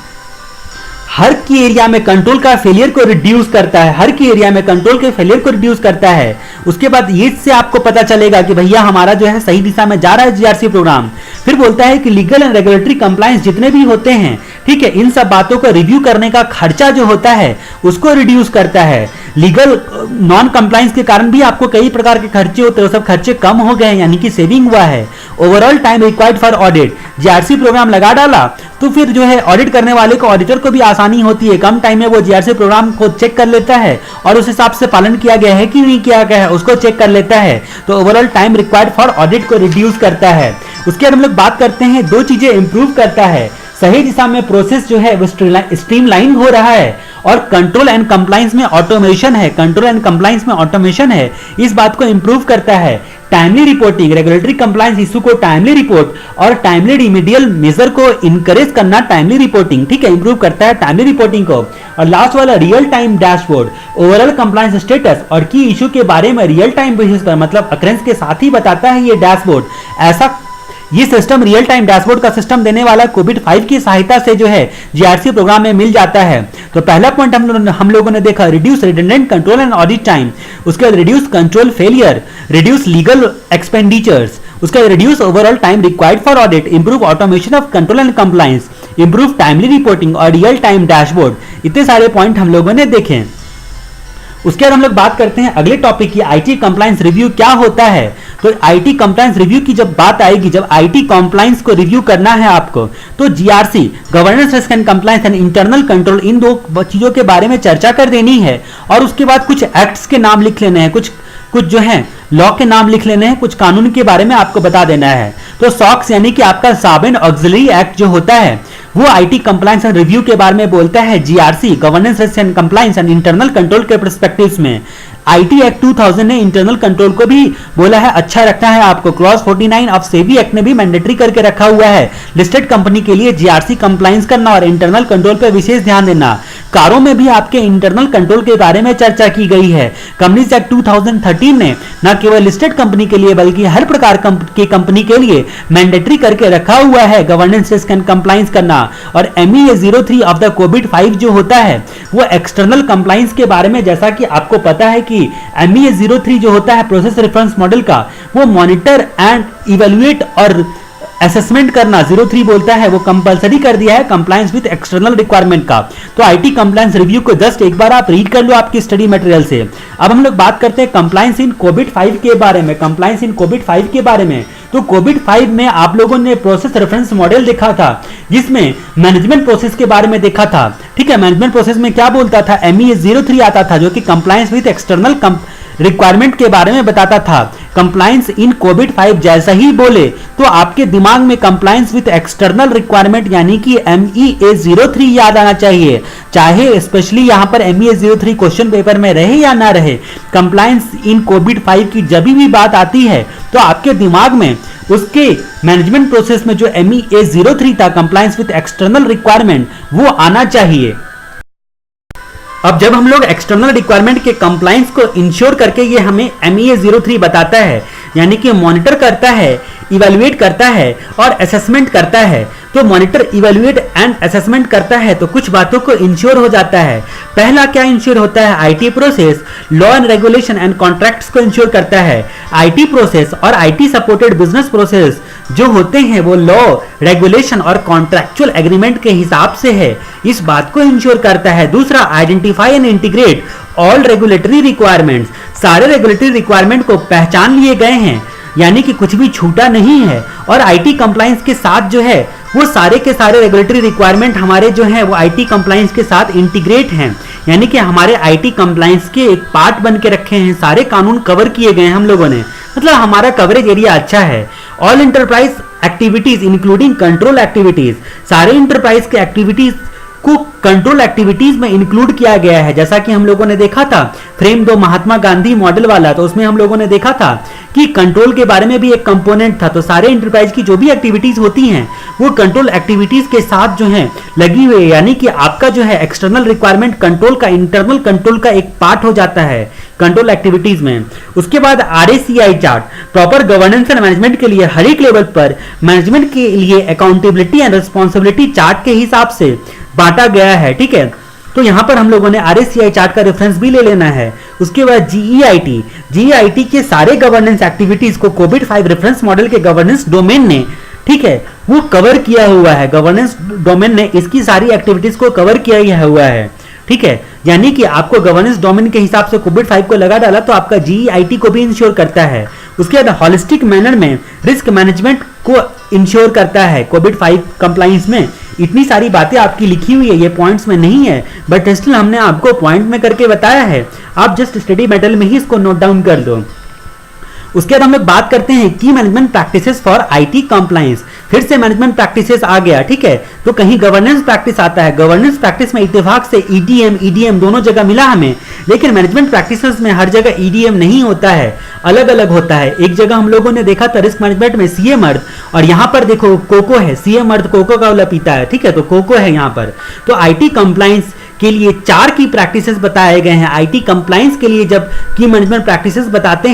हर की एरिया में कंट्रोल का फेलियर को रिड्यूस करता है, हर की एरिया में कंट्रोल के फेलियर को रिड्यूस करता है। उसके बाद ये से आपको पता चलेगा कि भैया हमारा जो है सही दिशा में जा रहा है जीआरसी प्रोग्राम। फिर बोलता है कि लीगल एंड रेगुलेटरी कंप्लायंस जितने भी होते हैं, ठीक है, इन सब बातों को रिव्यू करने का खर्चा जो होता है उसको रिड्यूस करता है। लीगल नॉन कंप्लायंस के कारण भी आपको कई प्रकार के खर्चे होते हैं, वो सब खर्चे कम हो गए, यानी कि सेविंग हुआ है। Overall time required for audit, GRC programme लगा डाला तो फिर जो है ऑडिट करने वाले को, ऑडिटर को भी आसानी होती है, कम टाइम में वो जीआरसी प्रोग्राम को चेक कर लेता है और उस हिसाब से पालन किया गया है कि नहीं किया गया है उसको चेक कर लेता है। तो overall time required for audit को रिड्यूस करता है। उसके बाद हम लोग बात करते हैं, दो चीजें इंप्रूव करता है, सही दिशा में प्रोसेस जो है वो स्ट्रीमलाइन हो रहा है और कंट्रोल एंड कंप्लायंस में ऑटोमेशन है, कंट्रोल एंड कंप्लायंस में ऑटोमेशन है, इस बात को इंप्रूव करता है। Timely reporting, regulatory compliance issue को टाइमली रिपोर्ट और टाइमली रिमीडियल मेजर को इनकरेज करना, टाइमली रिपोर्टिंग, ठीक है, इंप्रूव करता है टाइमली रिपोर्टिंग को। और लास्ट वाला real time dashboard, overall compliance status और की इशू के बारे में रियल टाइम बेसिस पर, मतलब अकरेंस के साथ ही बताता है ये डैशबोर्ड। ऐसा ये सिस्टम रियल टाइम डैशबोर्ड का सिस्टम देने वाला कोविड-5 की सहायता से जो है जीआरसी प्रोग्राम में मिल जाता है। तो पहला पॉइंट हम लोगों ने देखा, reduce redundant control and audit time. उसके बाद reduce control failure, reduce legal expenditures, उसके बाद reduce overall time required for audit, improve automation of control and compliance, improve timely reporting और रियल टाइम डैशबोर्ड। इतने सारे पॉइंट हम लोगों ने देखे। उसके बाद हम लोग बात करते हैं अगले टॉपिक की, आईटी कंप्लायंस रिव्यू क्या होता है। तो आईटी कंप्लायंस रिव्यू की जब बात आएगी, जब आईटी कंप्लायंस को रिव्यू करना है आपको, तो GRC, governance risk and compliance and internal control, इन दो चीजों के बारे में चर्चा कर देनी है। और उसके बाद कुछ एक्ट्स के नाम लिख लेने हैं, कुछ जो है लॉ के नाम लिख लेने हैं, कुछ कानून के बारे में आपको बता देना है। तो सॉक्स यानी कि आपका साबेन ऑक्सिलरी एक्ट जो होता है वो आईटी कंप्लायंस एंड रिव्यू के बारे में बोलता है। GRC, governance risk and compliance and internal control के पर्सपेक्टिव्स में आईटी एक्ट 2000 ने इंटरनल कंट्रोल को भी बोला है अच्छा रखना है आपको। क्लॉज 49 ऑफ सेबी एक्ट ने भी मैंडेटरी करके रखा हुआ है लिस्टेड कंपनी के लिए जीआरसी कंप्लायंस करना और इंटरनल कंट्रोल पर विशेष ध्यान देना। कारों में भी आपके इंटरनल कंट्रोल के बारे में चर्चा की गई है। कंपनीज एक्ट 2013 ने न केवल लिस्टेड कंपनी के लिए बल्कि हर प्रकार के कंपनी के लिए मैंडेटरी करके रखा हुआ है गवर्नेंस रिस्क एंड कंप्लायंस करना। और MEA 03 ऑफ द कोविड-5 जो होता है वो एक्सटर्नल कंप्लायंस के बारे में, जैसा कि आपको पता है कि MEA 03 जो होता है प्रोसेस रेफरेंस मॉडल का, वो मॉनिटर एंड इवेल्युएट और असेसमेंट करना 03 बोलता है, वो कंपलसरी कर दिया है कंप्लायंस विद एक्सटर्नल रिक्वायरमेंट का। तो आईटी कंप्लायंस रिव्यू को जस्ट एक बार आप रीड कर लो आपकी स्टडी मटेरियल से। अब हम लोग बात करते हैं कंप्लायंस इन कोविड-5 के बारे में, कंप्लायंस इन कोविड-5 के बारे में। तो कोविड-5 में आप लोगों ने प्रोसेस रेफरेंस मॉडल देखा था जिसमें मैनेजमेंट प्रोसेस के बारे में देखा था, ठीक है। मैनेजमेंट प्रोसेस में क्या बोलता था, MEA 03 आता था जो कि कंप्लायंस विद एक्सटर्नल रिक्वायरमेंट के बारे में बताता था। कंप्लायंस इन कोविड-5 जैसा ही बोले तो आपके दिमाग में कंप्लायंस विद एक्सटर्नल रिक्वायरमेंट यानी कि MEA 03 याद आना चाहिए, चाहे स्पेशली यहां पर MEA 03 क्वेश्चन पेपर में रहे या ना रहे। कंप्लायंस इन कोविड-5 की जब भी बात आती है तो आपके दिमाग में उसके मैनेजमेंट प्रोसेस में जो MEA 03 था, कंप्लायंस विद एक्सटर्नल रिक्वायरमेंट, वो आना चाहिए। अब जब हम लोग एक्सटर्नल रिक्वायरमेंट के कंप्लायंस को इंश्योर करके, ये हमें MEA 03 बताता है, यानी कि मॉनिटर करता है, इवैल्यूएट करता है और असेसमेंट करता है। तो मॉनिटर, इवेल्युएट एंड असेसमेंट करता है तो कुछ बातों को इंश्योर हो जाता है। पहला क्या इंश्योर होता है? IT process, law and regulation and contracts को इंश्योर करता है। आईटी प्रोसेस और आईटी सपोर्टेड बिजनेस प्रोसेस जो होते हैं वो लॉ, रेगुलेशन और कॉन्ट्रैक्चुअल एग्रीमेंट के हिसाब से है, इस बात को इंश्योर करता है। दूसरा, identify and integrate all regulatory requirements, सारे रेगुलेटरी रिक्वायरमेंट को पहचान लिए गए हैं, यानी कि कुछ भी छूटा नहीं है। और आईटी कंप्लायंस के साथ जो है वो सारे के सारे रेगुलेटरी रिक्वायरमेंट हमारे जो है वो आईटी कंप्लायंस के साथ इंटीग्रेट हैं, यानी कि हमारे आईटी कंप्लायंस के एक पार्ट बन के रखे हैं। सारे कानून कवर किए गए हैं हम लोगों ने, मतलब हमारा कवरेज एरिया अच्छा है। All enterprise activities including control activities, सारे इंटरप्राइज के एक्टिविटीज को कंट्रोल एक्टिविटीज में इंक्लूड किया गया है। जैसा कि हम लोगों ने देखा था फ्रेम 2 महात्मा गांधी मॉडल वाला, तो उसमें हम लोगों ने देखा था कि कंट्रोल के बारे में भी एक कंपोनेंट था। तो सारे इंटरप्राइज की जो भी एक्टिविटीज होती हैं वो कंट्रोल एक्टिविटीज के साथ जो है लगी हुई है, यानी कि आपका जो है एक्सटर्नल रिक्वायरमेंट कंट्रोल का, इंटरनल कंट्रोल का एक पार्ट हो जाता है कंट्रोल एक्टिविटीज में। उसके बाद RACI chart, proper governance and management के लिए हर एक लेवल पर मैनेजमेंट के लिए अकाउंटेबिलिटी एंड रिस्पॉन्सिबिलिटी चार्ट के हिसाब से बांटा गया है। ठीक है, तो यहां पर हम लोगों ने आरएसीआई चार्ट का रेफरेंस भी ले लेना है। उसके बाद जीईआईटी के सारे गवर्नेंस एक्टिविटीज को कोविड-5 रेफरेंस मॉडल के गवर्नेंस डोमेन ने, ठीक है, वो कवर किया हुआ है। गवर्नेंस डोमेन ने इसकी सारी एक्टिविटीज को कवर किया हुआ है। ठीक है, यानी कि आपको गवर्नेंस डोमेन के हिसाब से कोविड-5 को लगा डाला तो आपका जीईआईटी को भी इंश्योर करता है। उसके बाद हॉलिस्टिक मैनर में रिस्क मैनेजमेंट को इंश्योर करता है। कोविड-5 कंप्लायंस में इतनी सारी बातें आपकी लिखी हुई है, ये पॉइंट्स में नहीं है, बट स्टिल हमने आपको पॉइंट में करके बताया है। आप जस्ट स्टडी मेटल में ही इसको नोट डाउन कर दो। उसके बाद हम लोग बात करते हैं की management practices for IT compliance. फिर से मैनेजमेंट प्रैक्टिसेस आ गया। ठीक है, तो कहीं गवर्नेंस प्रैक्टिस आता है। गवर्नेंस प्रैक्टिस में इत्तेफाक से ईडीएम दोनों जगह मिला हमें, लेकिन मैनेजमेंट प्रैक्टिसेस में हर जगह ईडीएम नहीं होता है, अलग अलग होता है। एक जगह हम लोगों ने देखा था रिस्क मैनेजमेंट में सीएम अर्थ, और यहां पर देखो कोको है, सीएम अर्थ कोको का वाला पीता है। ठीक है, तो कोको है यहां पर। तो आईटी कंप्लायंस के लिए 4 की प्रैक्टिसेस बताए गए हैं। आईटी कंप्लायंस के लिए जब की मैनेजमेंट प्रैक्टिसेस बताते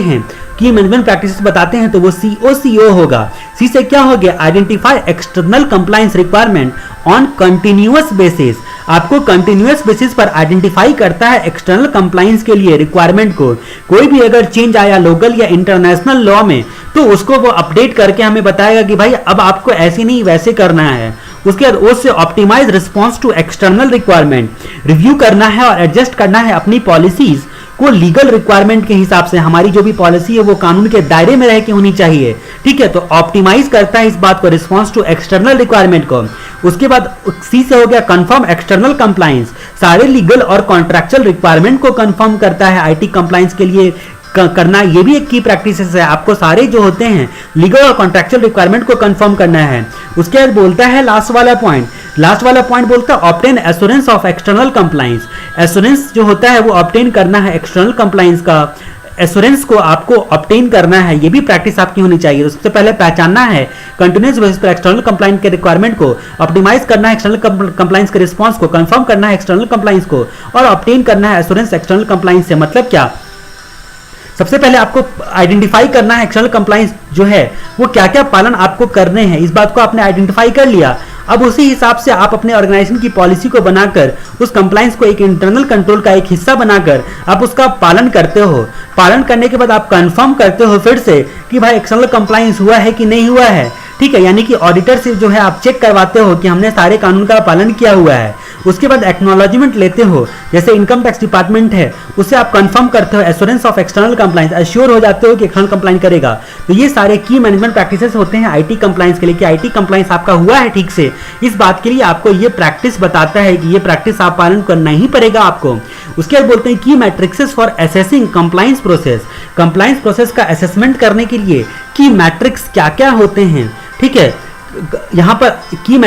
हैं तो वो सीओ होगा। सी से क्या हो गया? Identify external compliance requirement on continuous basis. आपको कंटिन्यूअस बेसिस पर आइडेंटिफाई करता है एक्सटर्नल कंप्लायंस के लिए रिक्वायरमेंट को। कोई भी अगर चेंज आया लोकल या इंटरनेशनल लॉ में तो उसको वो अपडेट करके हमें बताएगा कि भाई अब आपको ऐसे नहीं वैसे करना है। उसके बाद उससे optimise response to external requirement, review करना है और एडजस्ट करना है अपनी पॉलिसीज को लीगल रिक्वायरमेंट के हिसाब से। हमारी जो भी पॉलिसी है वो कानून के दायरे में रह के होनी चाहिए। ठीक है, तो ऑप्टिमाइज करता है इस बात को, रिस्पॉन्स टू एक्सटर्नल रिक्वायरमेंट को। उसके बाद सी से हो गया कंफर्म एक्सटर्नल कंप्लायंस, सारे लीगल और कॉन्ट्रैक्चुअल रिक्वायरमेंट को कंफर्म करता है आईटी कंप्लायंस के लिए करना। ये भी एक की प्रैक्टिस है, आपको सारे जो होते हैं लीगल और कॉन्ट्रैक्चुअल रिक्वायरमेंट को कंफर्म करना है। उसके बाद बोलता है लास्ट वाला पॉइंट बोलता है obtain assurance of external compliance. Assurance जो होता है वो ऑब्टेन करना है, एक्सटर्नल कंप्लायंस का एश्योरेंस को आपको ऑब्टेन करना है। ये भी प्रैक्टिस आपकी होनी चाहिए। तो सबसे पहले पहचानना है कंटिन्यूअस बेसिस पर एक्सटर्नल कंप्लायंस के रिक्वायरमेंट को, ऑप्टिमाइज करना है एक्सटर्नल कंप्लायंस के रिस्पांस को, कंफर्म करना है एक्सटर्नल कंप्लायंस को, और ऑब्टेन करना है एश्योरेंस एक्सटर्नल कंप्लायंस से। मतलब क्या? सबसे पहले आपको आइडेंटिफाई करना है एक्सटर्नल कंप्लायंस जो है वो क्या क्या पालन आपको करने हैं। इस बात को आपने आइडेंटिफाई कर लिया। अब उसी हिसाब से आप अपने ऑर्गेनाइजेशन की पॉलिसी को बनाकर उस कंप्लायंस को एक इंटरनल कंट्रोल का एक हिस्सा बनाकर आप उसका पालन करते हो। पालन करने के बाद आप कंफर्म करते हो फिर से कि भाई एक्सटर्नल कंप्लायंस हुआ है कि नहीं हुआ है। ठीक है, यानी कि ऑडिटर से जो है आप चेक करवाते हो कि हमने सारे कानून का पालन किया हुआ है। उसके बाद एक्नॉलेजमेंट लेते हो, जैसे इनकम टैक्स डिपार्टमेंट है उससे आप कंफर्म करते हो assurance of external compliance, assure हो जाते हो कि एक्सटर्नल कंप्लायंस करेगा। तो ये सारे की मैनेजमेंट प्रैक्टिसेस होते हैं आईटी कंप्लायंस के लिए कि आईटी कंप्लायंस आपका हुआ है ठीक से। इस बात के लिए आपको ये प्रैक्टिस बताता है कि ये प्रैक्टिस आप पालन करना ही पड़ेगा आपको। उसके बाद बोलते हैं की metrics for assessing compliance process. Compliance process का असेसमेंट करने के लिए की मैट्रिक्स क्या क्या होते हैं। ठीक है, यहां पर key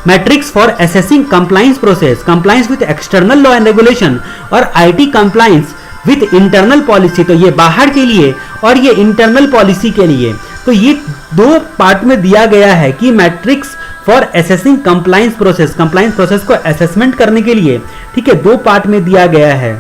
metrics for assessing compliance process, compliance with external law and regulation, और IT compliance with internal policy. तो ये बाहर के लिए और ये इंटरनल पॉलिसी के लिए। तो ये 2 पार्ट में दिया गया है कि matrix for assessing compliance process को असेसमेंट करने के लिए। ठीक है, 2 पार्ट में दिया गया है।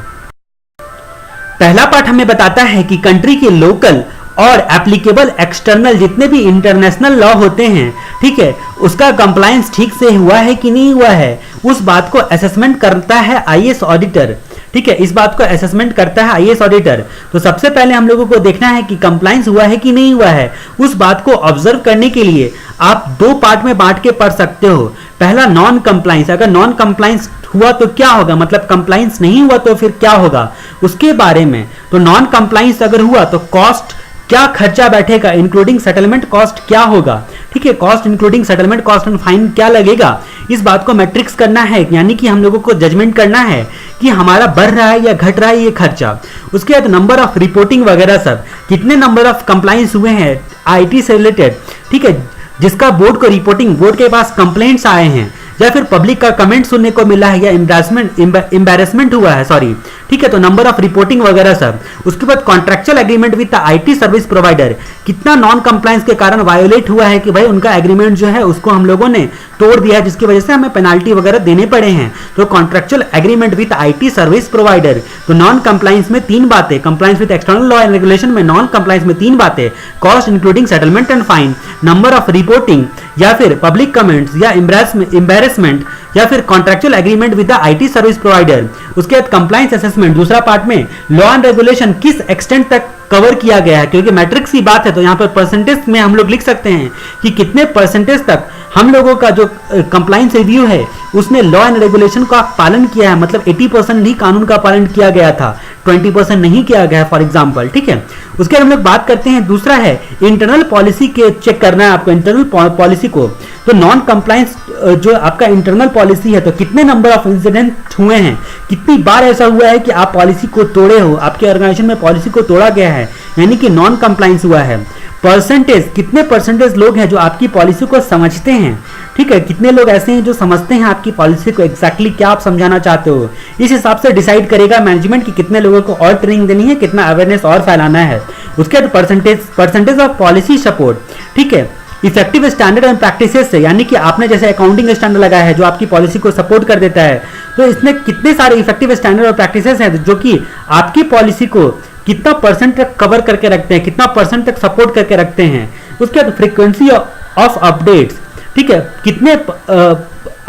पहला पार्ट हमें बताता है कि कंट्री के लोकल और एप्लीकेबल एक्सटर्नल जितने भी इंटरनेशनल लॉ होते हैं, ठीक है, उसका कंप्लायंस ठीक से हुआ है कि नहीं हुआ है, उस बात को असेसमेंट करता है आईएएस ऑडिटर। ठीक है, इस बात को असेसमेंट करता है आईएएस ऑडिटर। तो सबसे पहले हम लोगों को देखना है कि कंप्लायंस हुआ है कि नहीं हुआ है। उस बात को ऑब्जर्व करने के लिए आप दो पार्ट में बांट के पढ़ सकते हो। पहला नॉन कंप्लायंस, अगर नॉन कंप्लायंस हुआ तो क्या होगा, मतलब कंप्लायंस नहीं हुआ तो फिर क्या होगा उसके बारे में। तो नॉन कंप्लायंस अगर हुआ तो कॉस्ट, क्या खर्चा बैठेगा, इंक्लूडिंग सेटलमेंट कॉस्ट क्या होगा, ठीक है, cost including settlement cost and fine क्या लगेगा, इस बात को मैट्रिक्स करना है, यानी कि हम लोगों को जजमेंट करना है कि हमारा बढ़ रहा है या घट रहा है ये खर्चा। उसके बाद नंबर ऑफ रिपोर्टिंग वगैरह सब, कितने नंबर ऑफ कंप्लायंस हुए हैं आईटी से रिलेटेड, ठीक है, जिसका बोर्ड को रिपोर्टिंग, बोर्ड के पास कंप्लेंट्स आए हैं या फिर पब्लिक का कमेंट सुनने को मिला है या एम्बैरेसमेंट हुआ है, सॉरी, ठीक है, तो नंबर ऑफ रिपोर्टिंग वगैरह सब। उसके बाद contractual agreement with the IT service provider, कितना नॉन कंप्लायंस के कारण वायोलेट हुआ है कि भाई उनका एग्रीमेंट जो है उसको हम लोगों ने तोड़ दिया है, जिसकी वजह से हमें पेनाल्टी वगैरह देने पड़े हैं। तो contractual agreement with IT service provider, तो नॉन कंप्लायंस में तीन बातें, compliance with external law and regulation में नॉन कंप्लायंस में तीन बातें, cost including settlement and fine, number of reporting या फिर पब्लिक कमेंट्स या एम्बैरेसमेंट या फिर contractual agreement with the IT service provider. उसके बाद कंप्लायंस असेसमेंट, दूसरा पार्ट में लॉ एंड रेगुलेशन किस एक्सटेंट तक कवर किया गया है, क्योंकि मैट्रिक्स की बात है तो यहाँ पर परसेंटेज में हम लोग लिख सकते हैं कि कितने परसेंटेज तक हम लोगों का जो कंप्लायंस रिव्यू है उसने लॉ एंड रेगुलेशन का पालन किया है, मतलब 80% ही कानून का पालन किया गया था, 20% नहीं किया गया फॉर एग्जांपल, ठीक है। उसके बाद हम लोग बात करते हैं, दूसरा है इंटरनल पॉलिसी के चेक करना है आपको, इंटरनल पॉलिसी को। तो नॉन कंप्लायंस जो आपका इंटरनल पॉलिसी है, तो कितने नंबर ऑफ इंसिडेंट हुए हैं, कितनी बार ऐसा हुआ है कि आप पॉलिसी को तोड़े हो, आपके ऑर्गेनाइजेशन में पॉलिसी को तोड़ा गया है, यानी कि नॉन कंप्लायंस हुआ है। परसेंटेज, कितने परसेंटेज लोग हैं जो आपकी पॉलिसी को समझते हैं, ठीक है, कितने लोग ऐसे हैं जो समझते हैं आपकी पॉलिसी को, एग्जैक्टली क्या आप समझाना चाहते हो, इस हिसाब से डिसाइड करेगा मैनेजमेंट कि कितने लोगों को और ट्रेनिंग देनी है, कितना अवेयरनेस और फैलाना है। उसके बाद परसेंटेज ऑफ पॉलिसी सपोर्ट, ठीक है, इफेक्टिव स्टैंडर्ड एंड प्रैक्टिसेस से, यानी कि आपने जैसे अकाउंटिंग स्टैंडर्ड लगाया है जो आपकी पॉलिसी को सपोर्ट कर देता है, तो इसमें कितने सारे इफेक्टिव स्टैंडर्ड और प्रैक्टिसेस हैं जो कि आपकी पॉलिसी को कितना परसेंट तक कवर करके रखते हैं, कितना परसेंट तक सपोर्ट करके रखते हैं। उसके बाद फ्रीक्वेंसी ऑफ अपडेट्स, ठीक है, कितने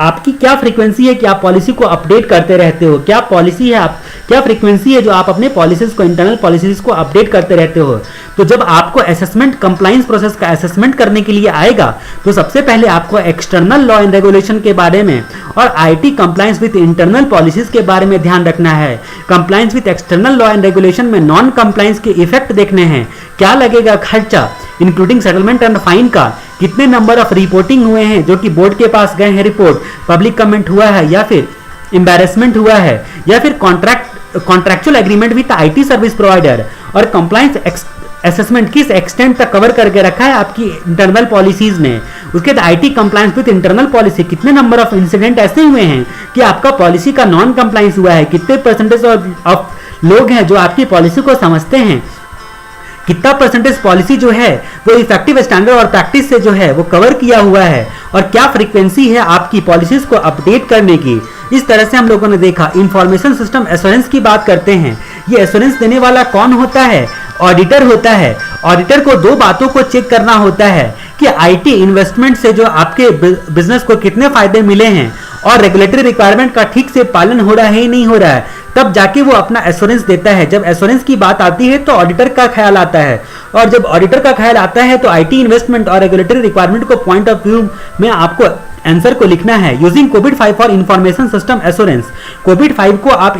आपकी क्या फ्रीक्वेंसी है कि आप पॉलिसी को अपडेट करते रहते हो, क्या पॉलिसी है आप, क्या फ्रीक्वेंसी है जो आप अपने पॉलिसीज को, इंटरनल पॉलिसीज को अपडेट करते रहते हो। तो जब आपको असेसमेंट, कंप्लायंस प्रोसेस का असेसमेंट करने के लिए आएगा तो सबसे पहले आपको एक्सटर्नल लॉ एंड रेगुलेशन के बारे में और IT compliance with internal policies के बारे में ध्यान रखना है। Compliance with external law and regulation में नॉन कंप्लायंस के इफेक्ट देखने हैं, क्या लगेगा खर्चा इंक्लूडिंग सेटलमेंट एंड फाइन का, कितने नंबर ऑफ रिपोर्टिंग हुए हैं जो कि बोर्ड के पास गए हैं रिपोर्ट, पब्लिक कमेंट हुआ है या फिर एम्बैरेसमेंट हुआ है, या फिर contractual agreement with IT service provider, और कंप्लायंस असेसमेंट किस एक्सटेंट तक कवर करके रखा है आपकी इंटरनल पॉलिसीज ने। उसके बाद IT compliance with internal policy, कितने नंबर ऑफ इंसिडेंट ऐसे हुए हैं कि आपका पॉलिसी का नॉन कंप्लायंस हुआ है, कितने परसेंटेज ऑफ लोग हैं जो आपकी पॉलिसी को समझते हैं, कितना परसेंटेज पॉलिसी जो है वो इफेक्टिव स्टैंडर्ड और प्रैक्टिस से जो है वो कवर किया हुआ है, और क्या फ्रीक्वेंसी है आपकी पॉलिसीज को अपडेट करने की। इस तरह से हम लोगों ने देखा। इंफॉर्मेशन सिस्टम एश्योरेंस की बात करते हैं, ये एश्योरेंस देने वाला कौन होता है, ऑडिटर होता है। ऑडिटर को दो बातों को चेक करना होता है कि आईटी इन्वेस्टमेंट से जो आपके बिजनेस को कितने फायदे मिले हैं और रेगुलेटरी रिक्वायरमेंट का ठीक से पालन हो रहा है या नहीं हो रहा है, तब जाके वो अपना एश्योरेंस देता है। जब एश्योरेंस की बात आती है तो ऑडिटर का ख्याल आता है, और जब ऑडिटर का ख्याल आता है तो आईटी इन्वेस्टमेंट और रेगुलेटरी रिक्वायरमेंट को पॉइंट ऑफ व्यू में आपको आंसर को लिखना है। Using Covid 5 for information system assurance, Covid 5 को आप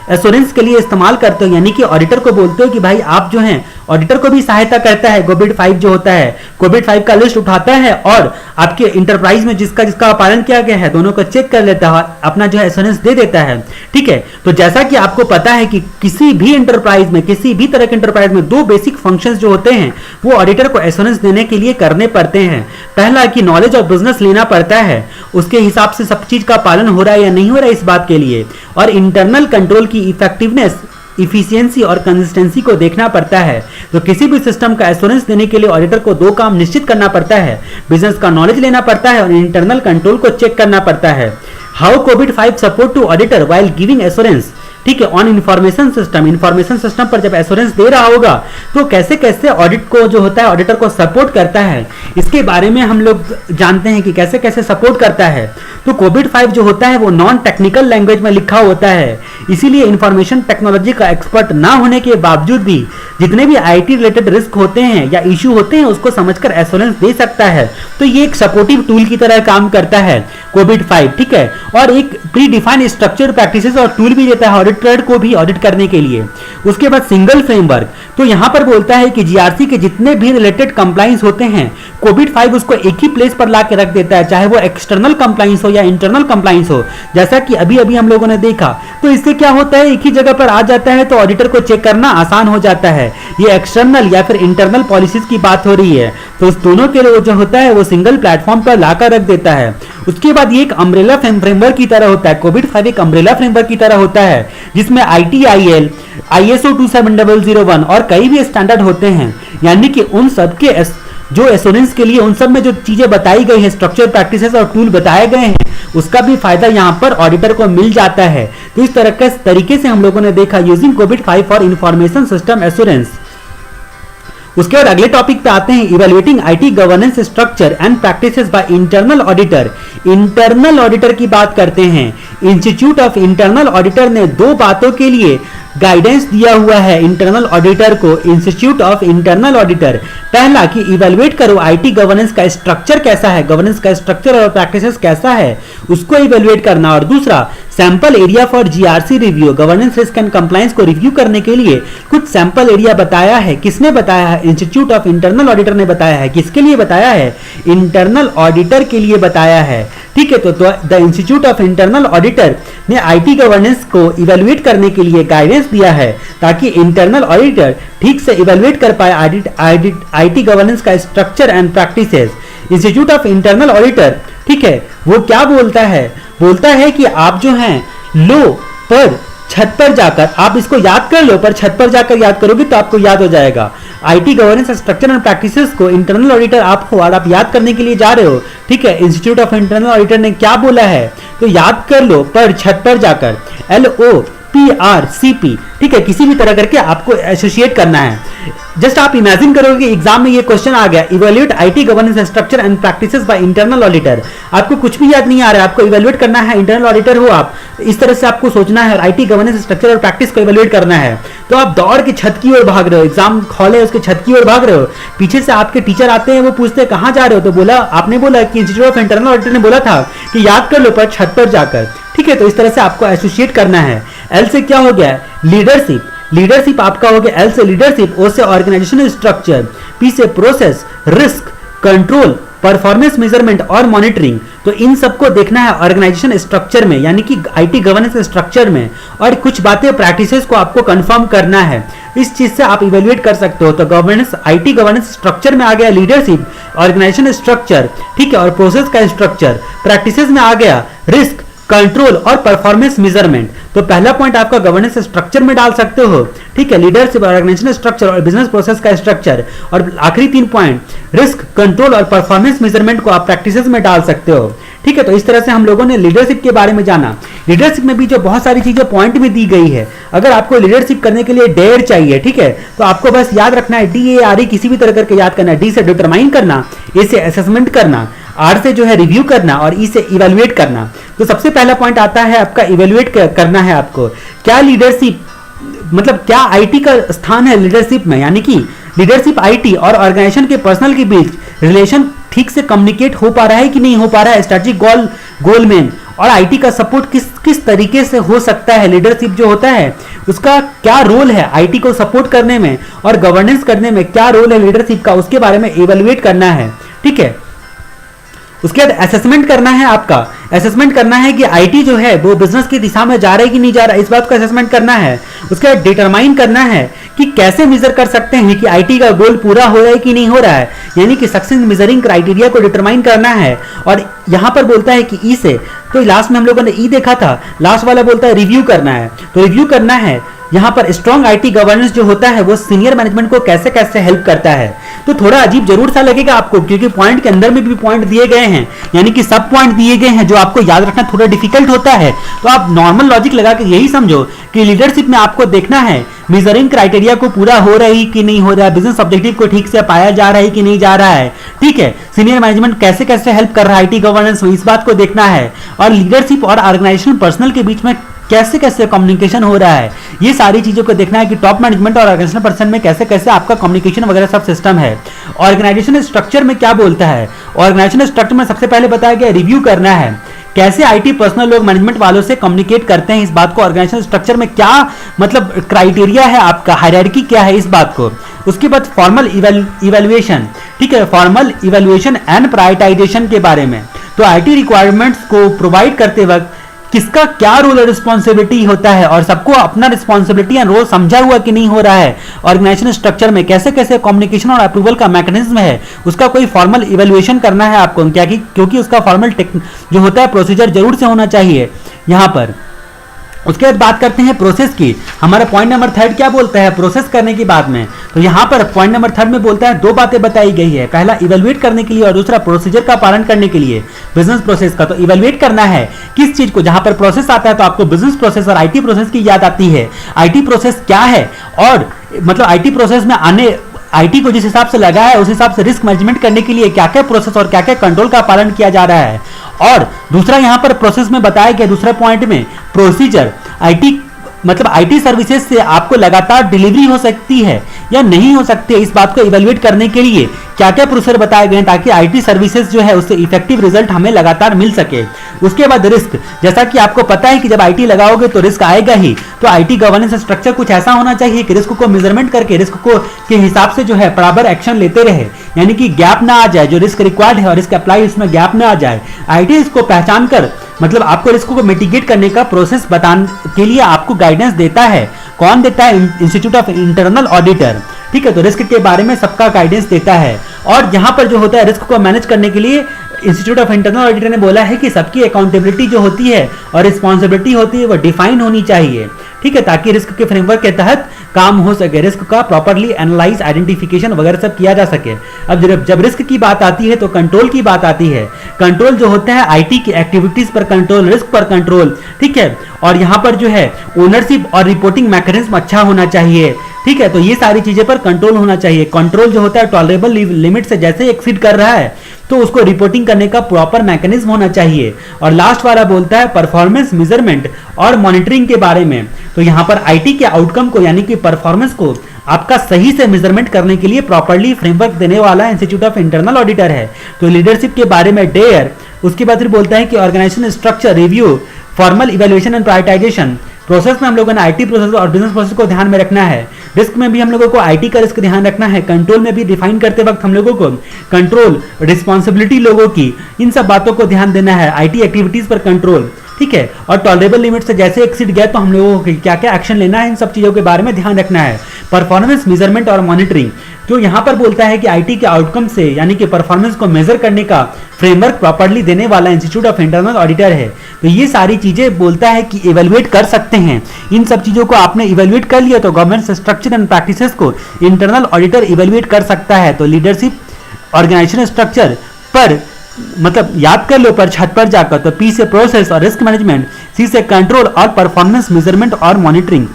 एश्योरेंस के लिए इस्तेमाल करते हो, यानी कि ऑडिटर को बोलते हो कि भाई आप जो हैं, ऑडिटर को भी सहायता करता है कोविड 5 जो होता है, कोविड 5 का लिस्ट उठाता है और आपके इंटरप्राइज में जिसका पालन किया गया है दोनों को चेक कर लेता है, अपना जो है एश्योरेंस दे देता है। ठीक है, तो जैसा कि आपको पता है कि किसी भी इंटरप्राइज में, किसी भी तरह के इंटरप्राइज में दो बेसिक फंक्शंस जो होते हैं वो ऑडिटर को एश्योरेंस देने के लिए करने पड़ते हैं। पहला कि नॉलेज ऑफ बिजनेस लेना पड़ता है, उसके हिसाब से सब चीज का पालन हो रहा है या नहीं हो रहा है इस बात के लिए, और इंटरनल कंट्रोल की इफेक्टिवनेस, इफिशियंसी और कंसिस्टेंसी को देखना पड़ता है। तो किसी भी सिस्टम का एश्योरेंस देने के लिए ऑडिटर को दो काम निश्चित करना पड़ता है, बिजनेस का नॉलेज लेना पड़ता है और इंटरनल कंट्रोल को चेक करना पड़ता है। हाउ कोविड 5 support to auditor while giving assurance, ठीक है, ऑन इंफॉर्मेशन सिस्टम पर जब एश्योरेंस दे रहा होगा तो कैसे कैसे ऑडिट को जो होता है ऑडिटर को सपोर्ट करता है, इसके बारे में हम लोग जानते हैं कि कैसे कैसे सपोर्ट करता है। तो कोविड 5 जो होता है वो नॉन टेक्निकल लैंग्वेज में लिखा होता है, इसीलिए इंफॉर्मेशन टेक्नोलॉजी का एक्सपर्ट ना होने के बावजूद भी जितने भी आईटी रिलेटेड रिस्क होते हैं या इशू होते हैं उसको समझकर एश्योरेंस दे सकता है। तो ये एक सपोर्टिव टूल की तरह काम करता है कोविड 5, ठीक है, और एक प्री डिफाइंड स्ट्रक्चर प्रैक्टिसेस और टूल भी देता है ऑडिटर को भी ऑडिट करने के लिए। उसके बाद सिंगल फ्रेमवर्क, तो यहां पर बोलता है कि जीआरसी के जितने भी रिलेटेड कंप्लाइंस होते हैं कोविड 5 उसको एक ही प्लेस पर ला के रख देता है, चाहे वो एक्सटर्नल कंप्लाइंस हो या इंटरनल कंप्लाइंस हो, जैसा कि अभी अभी हम लोगों ने देखा। तो इससे क्या होता है, एक ही जगह पर आ जाता है तो ऑडिटर को चेक करना आसान हो जाता है। ये एक्सटर्नल या फिर इंटरनल पॉलिसीज की बात हो रही है, तो उस दोनों के लिए जो होता है वो सिंगल प्लेटफॉर्म पर लाकर रख देता है। उसके बाद ये एक अम्ब्रेला फ्रेमवर्क की तरह होता है, कोविड 5 एक अम्ब्रेला फ्रेमवर्क की तरह होता है जिसमें ITIL, ISO 27001 और कई भी स्टैंडर्ड होते हैं, यानी कि उन सब के जो एश्योरेंस के लिए उन सब में जो चीजें बताई गई है, स्ट्रक्चर प्रैक्टिसेस और टूल बताए गए हैं, उसका भी फायदा यहाँ पर ऑडिटर को मिल जाता है। तो इस तरह के तरीके से हम लोगों ने देखा using Covid 5 for information system assurance. उसके बाद अगले टॉपिक पे आते हैं, evaluating IT governance structure and practices by internal auditor. Internal auditor की बात करते हैं। इंस्टीट्यूट ऑफ इंटरनल ऑडिटर ने दो बातों के लिए गाइडेंस दिया हुआ है इंटरनल ऑडिटर को। इंस्टीट्यूट ऑफ इंटरनल ऑडिटर, पहला कि इवैल्यूएट करो आईटी गवर्नेंस का स्ट्रक्चर कैसा है, गवर्नेंस का स्ट्रक्चर और प्रैक्टिसेस कैसा है उसको इवैल्यूएट करना, और दूसरा sample area for GRC review, governance risk and compliance को रिव्यू करने के लिए कुछ सैंपल एरिया बताया है। किसने बताया है? इंस्टीट्यूट ऑफ इंटरनल ऑडिटर ने बताया है। किसके लिए बताया है? इंटरनल ऑडिटर के लिए बताया है, ठीक है। तो the institute of internal auditor ने आईटी गवर्नेंस को इवैल्यूएट करने के लिए गाइडेंस दिया है ताकि इंटरनल ऑडिटर ठीक से इवैल्यूएट कर पाए आईटी गवर्नेंस का structure and practices. Institute of internal auditor, ठीक है, वो क्या बोलता है? बोलता है कि आप जो हैं लो पर छत पर जाकर आप इसको याद कर लो, पर छत पर जाकर याद करोगे तो आपको याद हो जाएगा। IT governance structure and practices को इंटरनल ऑडिटर आप हो और आप याद करने के लिए जा रहे हो, ठीक है। इंस्टीट्यूट ऑफ इंटरनल ऑडिटर ने क्या बोला है? तो याद कर लो पर छत पर जाकर, LOPRCP, ठीक है, किसी भी तरह करके आपको एसोसिएट करना है। जस्ट आप इमेजिन करोगे कि एग्जाम में ये क्वेश्चन आ गया, evaluate IT governance structure and practices by internal auditor. आपको कुछ भी याद नहीं आ रहा है, आपको इवैल्यूएट करना है, इंटरनल ऑडिटर हो आप, इस तरह से आपको सोचना है और आईटी गवर्नेंस स्ट्रक्चर और प्रैक्टिस को इवैल्यूएट करना है। तो आप दौड़ के छत की ओर भाग रहे हो, एग्जाम हॉल है उसके छत की ओर भाग रहे हो, पीछे से आपके टीचर आते हैं, वो पूछते हैं कहां जा रहे हो, तो बोला आपने बोला कि इंस्टीट्यूट ऑफ इंटरनल ऑडिटर ने बोला था कि याद कर लो पर छत पर जाकर, ठीक है। तो इस तरह से आपको एसोसिएट करना है। एल से क्या हो गया? लीडरशिप, लीडरशिप आपका हो गया एल से लीडरशिप, ओ से ऑर्गेनाइजेशनल स्ट्रक्चर, पी से process, risk, control, performance measurement और मॉनिटरिंग। तो इन सबको देखना है ऑर्गेनाइजेशन स्ट्रक्चर में, यानी कि आईटी गवर्नेंस स्ट्रक्चर में, और कुछ बातें प्रैक्टिसेस को आपको कंफर्म करना है। इस चीज से आप इवैल्यूएट कर सकते हो। तो गवर्नेंस आईटी गवर्नेंस स्ट्रक्चर में आ गया लीडरशिप, ऑर्गेनाइजेशन स्ट्रक्चर, ठीक है, और प्रोसेस का स्ट्रक्चर। प्रैक्टिसेस में आ गया रिस्क, कंट्रोल और परफॉर्मेंस मेजरमेंट। तो पहला पॉइंट आपका गवर्नेंस स्ट्रक्चर में डाल सकते हो, ठीक है, लीडरशिप, ऑर्गेनाइजेशन स्ट्रक्चर और बिजनेस प्रोसेस का स्ट्रक्चर, और आखिरी 3 पॉइंट रिस्क, कंट्रोल और परफॉर्मेंस मेजरमेंट को आप प्रैक्टिसेस में डाल सकते हो, ठीक है। तो इस तरह से हम लोगों ने लीडरशिप के बारे में जाना। लीडरशिप में भी जो बहुत सारी चीजें पॉइंट में दी गई है, अगर आपको लीडरशिप करने के लिए डेयर चाहिए, ठीक है, तो आपको बस याद रखना है DARE, किसी भी तरह करके याद करना है। डी से डिटरमाइन करना, ए से असेसमेंट करना, आर से जो है रिव्यू करना, और ई से इवैल्यूएट करना। तो सबसे पहला पॉइंट आता है आपका इवैल्यूएट करना है आपको। क्या लीडरशिप, मतलब क्या आईटी का स्थान है लीडरशिप में, यानी कि लीडरशिप आईटी और ऑर्गेनाइजेशन के पर्सनल के बीच रिलेशन ठीक से कम्युनिकेट हो पा रहा है कि नहीं हो पा रहा है, स्ट्रेटेजिक गोल में, और आईटी का सपोर्ट किस तरीके से हो सकता है। लीडरशिप जो होता है उसका क्या रोल है आईटी को सपोर्ट करने में और गवर्नेंस करने में, क्या रोल है लीडरशिप का, उसके बारे में इवैल्यूएट करना है, ठीक है। उसके बाद असेसमेंट करना है आपका। असेसमेंट करना है कि आईटी जो है वो बिजनेस की दिशा में जा रहा है कि नहीं जा रहा है, इस बात का असेसमेंट करना है। उसके बाद डिटरमाइन करना है कि कैसे मेजर कर सकते हैं कि आईटी का गोल पूरा हो रहा है कि नहीं हो रहा है, यानी कि सक्सेस मेजरिंग क्राइटेरिया को डिटरमाइन करना है। और यहां पर बोलता है कि ई से, तो लास्ट में हम लोगों ने ई देखा था, लास्ट वाला बोलता है रिव्यू करना है। तो रिव्यू करना है यहाँ पर स्ट्रॉन्ग आईटी गवर्नेंस जो होता है वो सीनियर मैनेजमेंट को कैसे कैसे हेल्प करता है। तो थोड़ा अजीब जरूर सा लगेगा आपको, क्योंकि पॉइंट के अंदर में भी पॉइंट दिए गए हैं, यानी कि सब पॉइंट दिए गए हैं जो आपको याद रखना थोड़ा डिफिकल्ट होता है। तो आप नॉर्मल लॉजिक लगा के यही समझो कि लीडरशिप में आपको देखना है मेजरिंग क्राइटेरिया को पूरा हो रही कि नहीं हो रहा है, बिजनेस ऑब्जेक्टिव को ठीक से पाया जा रहा है कि नहीं जा रहा है, ठीक है, सीनियर मैनेजमेंट कैसे कैसे हेल्प कर रहा है आईटी गवर्नेंस में, इस बात को देखना है, और लीडरशिप और ऑर्गेनाइजेशन पर्सनल के बीच में कैसे कैसे कम्युनिकेशन हो रहा है, ये सारी चीजों को देखना है कि टॉप मैनेजमेंट और ऑर्गेनाइजेशन पर्सन में कैसे कैसे आपका कम्युनिकेशन वगैरह सब सिस्टम है। ऑर्गेनाइजेशन स्ट्रक्चर में क्या बोलता है, ऑर्गेनाइजेशन स्ट्रक्चर में सबसे पहले बताया गया रिव्यू करना है, कैसे आईटी पर्सनल लोग मैनेजमेंट वालों से कम्युनिकेट करते हैं, इस बात को ऑर्गेनाइजेशन स्ट्रक्चर में क्या मतलब क्राइटेरिया है आपका, हायरार्की क्या है, इस बात को। उसके बाद फॉर्मल इवैल्यूएशन, ठीक है, फॉर्मल इवैल्यूएशन एंड प्रायोरिटाइजेशन के बारे में। तो आईटी रिक्वायरमेंट्स को प्रोवाइड करते वक्त किसका क्या रोल और रिस्पॉन्सिबिलिटी होता है, और सबको अपना रिस्पॉन्सिबिलिटी एंड रोल समझा हुआ कि नहीं हो रहा है, ऑर्गेनाइजेशन स्ट्रक्चर में कैसे कैसे कम्युनिकेशन और अप्रूवल का मैकेनिज्म है, उसका कोई फॉर्मल इवैल्यूएशन करना है आपको, क्या क्योंकि उसका फॉर्मल जो होता है प्रोसीजर जरूर से होना चाहिए यहाँ पर। उसके बाद बात करते हैं प्रोसेस की। हमारा पॉइंट नंबर 3 क्या बोलता है प्रोसेस करने की बात में, तो यहाँ पर पॉइंट नंबर 3 में बोलता है दो बातें बताई गई है, पहला इवैल्यूएट करने के लिए और दूसरा प्रोसीजर का पालन करने के लिए बिजनेस प्रोसेस का। तो इवैल्यूएट करना है किस चीज को, जहां पर प्रोसेस आता है तो आपको बिजनेस प्रोसेस और आईटी प्रोसेस की याद आती है। आईटी प्रोसेस क्या है, और मतलब आईटी प्रोसेस में आने आईटी को जिस हिसाब से लगा है उस हिसाब से रिस्क मैनेजमेंट करने के लिए क्या क्या प्रोसेस और क्या क्या कंट्रोल का पालन किया जा रहा है। और दूसरा यहां पर प्रोसेस में बताया गया दूसरा पॉइंट में प्रोसीजर, आईटी मतलब आईटी सर्विसेज से आपको लगातार डिलीवरी हो सकती है या नहीं हो सकती है, इस बात को इवैल्यूएट करने के लिए क्या क्या प्रोसीजर बताए गए हैं ताकि आईटी सर्विसेज जो है उससे इफेक्टिव रिजल्ट हमें लगातार मिल सके। उसके बाद रिस्क, जैसा कि आपको पता है कि जब आईटी लगाओगे तो रिस्क आएगा ही, तो आईटी गवर्नेंस स्ट्रक्चर कुछ ऐसा होना चाहिए कि रिस्क को मेजरमेंट करके रिस्क को के हिसाब से जो है बराबर एक्शन लेते रहे, यानी कि गैप ना आ जाए, जो रिस्क रिक्वायर्ड है और रिस्क अप्लाई उसमें गैप ना आ जाए। आईटी इसको पहचान कर मतलब आपको रिस्क को मिटिगेट करने का प्रोसेस बताने के लिए आपको गाइडेंस देता है। कौन देता है, इंस्टीट्यूट ऑफ इंटरनल ऑडिटर, ठीक है, तो रिस्क के बारे में सबका गाइडेंस देता है। और यहाँ पर जो होता है रिस्क को मैनेज करने के लिए इंस्टीट्यूट ऑफ इंटरनल ऑडिटर ने बोला है कि सबकी अकाउंटेबिलिटी जो होती है और रिस्पॉन्सिबिलिटी होती है वो डिफाइन होनी चाहिए, ठीक है, ताकि रिस्क के फ्रेमवर्क के तहत काम हो सके, रिस्क का प्रॉपर्ली एनालाइज आइडेंटिफिकेशन वगैरह सब किया जा सके। अब जब रिस्क की बात आती है तो कंट्रोल की बात आती है। कंट्रोल जो होता है आईटी की एक्टिविटीज पर कंट्रोल, रिस्क पर कंट्रोल, ठीक है, और यहाँ पर जो है ओनरशिप और रिपोर्टिंग मैकेनिज्म अच्छा होना चाहिए, ठीक है, तो ये सारी चीजें पर कंट्रोल होना चाहिए। कंट्रोल जो होता है टॉलरेबल लिमिट से जैसे एक्सीड कर रहा है तो उसको रिपोर्टिंग करने का प्रॉपर मैकेनिज्म होना चाहिए। और लास्ट वाला बोलता है परफॉर्मेंस मेजरमेंट और मॉनिटरिंग के बारे में। तो यहाँ पर आईटी के आउटकम को यानी कि परफॉर्मेंस को आपका सही से मेजरमेंट करने के लिए प्रॉपर्ली फ्रेमवर्क देने वाला इंस्टीट्यूट ऑफ इंटरनल ऑडिटर है। तो लीडरशिप के बारे में डेयर, उसके बाद फिर बोलता है कि organisation structure review, formal evaluation and prioritisation. Process में हम लोगों ने आईटी प्रोसेस और बिजनेस प्रोसेस को ध्यान में रखना है। रिस्क में भी हम लोगों को आईटी का रिस्क ध्यान रखना है। कंट्रोल में भी डिफाइन करते वक्त हम लोगों को कंट्रोल, रिस्पॉन्सिबिलिटी लोगों की, इन सब बातों को ध्यान देना है। आईटी एक्टिविटीज पर कंट्रोल, ठीक है, और टॉलरेबल लिमिट से जैसे एक्सीड गया तो हम लोगों को क्या क्या एक्शन लेना है, इन सब चीजों के बारे में ध्यान रखना है। परफॉर्मेंस मेजरमेंट और मॉनिटरिंग, तो यहाँ पर बोलता है कि आईटी के आउटकम से यानी कि परफॉर्मेंस को मेजर करने का फ्रेमवर्क प्रॉपर्ली देने वाला इंस्टीट्यूट ऑफ इंटरनल ऑडिटर है। तो ये सारी चीजें बोलता है कि इवैल्यूएट कर सकते हैं। इन सब चीजों को आपने इवैल्यूएट कर लिया तो गवर्नमेंट स्ट्रक्चर एंड प्रैक्टिसेस को इंटरनल ऑडिटर इवैल्यूएट कर सकता है। तो लीडरशिप ऑर्गेनाइजेशन स्ट्रक्चर पर मतलब याद कर लो पर छत पर जाकर, तो पी से प्रोसेस और रिस्क मैनेजमेंट, सी से कंट्रोल और परफॉर्मेंस मेजरमेंट और मॉनिटरिंग।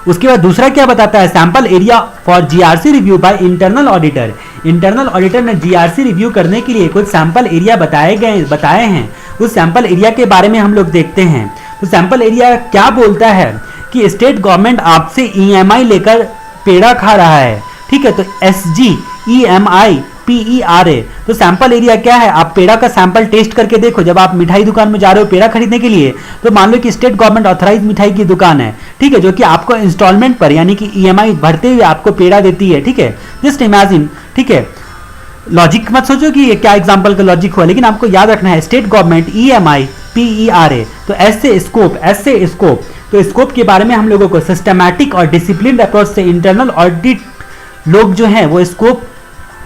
उसके बाद दूसरा क्या बताता है, sample area for GRC review by internal auditor. Internal auditor ने जीआरसी रिव्यू करने के लिए कुछ सैंपल एरिया बताए हैं। उस सैंपल एरिया के बारे में हम लोग देखते हैं। तो सैंपल एरिया क्या बोलता है कि स्टेट गवर्नमेंट आपसे ईएमआई लेकर पेड़ा खा रहा है, ठीक है, तो एसजी ईएमआई PERA। तो सैंपल एरिया क्या है, आप पेड़ा का सैंपल टेस्ट करके देखो। जब आप मिठाई दुकान में जा रहे हो पेड़ा खरीदने के लिए, तो मान लो कि स्टेट गवर्नमेंट ऑथराइज मिठाई की दुकान है, ठीक है, जो कि आपको इंस्टॉलमेंट पर यानी कि ईएमआई भरते हुए आपको पेड़ा देती है, ठीक है। जस्ट इमेजिन, ठीक है, लॉजिक मत सोचो कि ये क्या एग्जांपल का लॉजिक हुआ, लेकिन आपको याद रखना है स्टेट गवर्नमेंट ईएमआई PERA। तो ऐसे स्कोप, तो स्कोप के बारे में हम लोगों को सिस्टमैटिक और डिसिप्लिन अप्रोच से इंटरनल ऑडिट लोग जो है वो स्कोप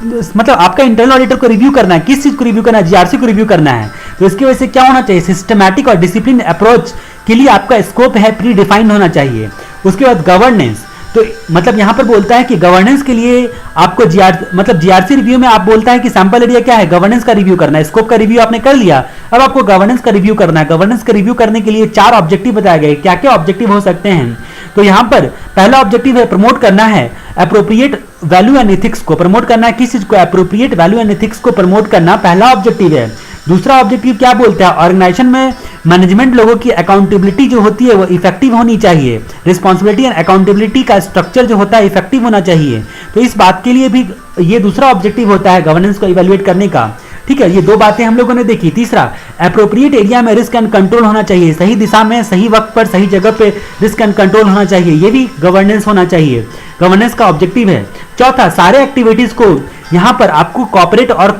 मतलब आपका इंटरनल ऑडिटर को रिव्यू करना है। किस चीज को रिव्यू करना है, जीआरसी को रिव्यू करना है। तो इसकी वजह से क्या होना चाहिए, सिस्टमैटिक और डिसिप्लिन अप्रोच के लिए आपका स्कोप है प्री डिफाइंड होना चाहिए। उसके बाद गवर्नेंस, तो मतलब यहाँ पर बोलता है कि गवर्नेंस के लिए आपको जीआरसी रिव्यू में आप बोलता है कि सैंपल एरिया क्या है, गवर्नेंस का रिव्यू करना है। स्कोप का रिव्यू आपने कर लिया, अब आपको गवर्नेंस का रिव्यू करना है। गवर्नेंस का रिव्यू करने के लिए 4 ऑब्जेक्टिव बताए गए, क्या क्या ऑब्जेक्टिव हो सकते हैं। तो यहाँ पर पहला ऑब्जेक्टिव है प्रमोट करना है एप्रोप्रिएट वैल्यू एंड एथिक्स को। प्रमोट करना है किस चीज को, एप्रोप्रिएट वैल्यू एंड एथिक्स को प्रमोट करना पहला ऑब्जेक्टिव है। दूसरा ऑब्जेक्टिव क्या बोलता है, ऑर्गेनाइजेशन में मैनेजमेंट लोगों की अकाउंटेबिलिटी जो होती है वो इफेक्टिव होनी चाहिए। रिस्पॉन्सिबिलिटी एंड अकाउंटेबिलिटी का स्ट्रक्चर जो होता है इफेक्टिव होना चाहिए। तो इस बात के लिए भी ये दूसरा ऑब्जेक्टिव होता है गवर्नेंस को इवैल्यूएट करने का। ठीक है, ये 2 बातें हम लोगों ने देखी। तीसरा, एप्रोप्रिएट एरिया में रिस्क एंड कंट्रोल होना चाहिए, सही दिशा में सही वक्त पर सही जगह पे रिस्क एंड कंट्रोल होना चाहिए, ये भी गवर्नेंस होना चाहिए, गवर्नेंस का ऑब्जेक्टिव है। चौथा, सारे एक्टिविटीज को यहाँ पर आपको कॉपरेट और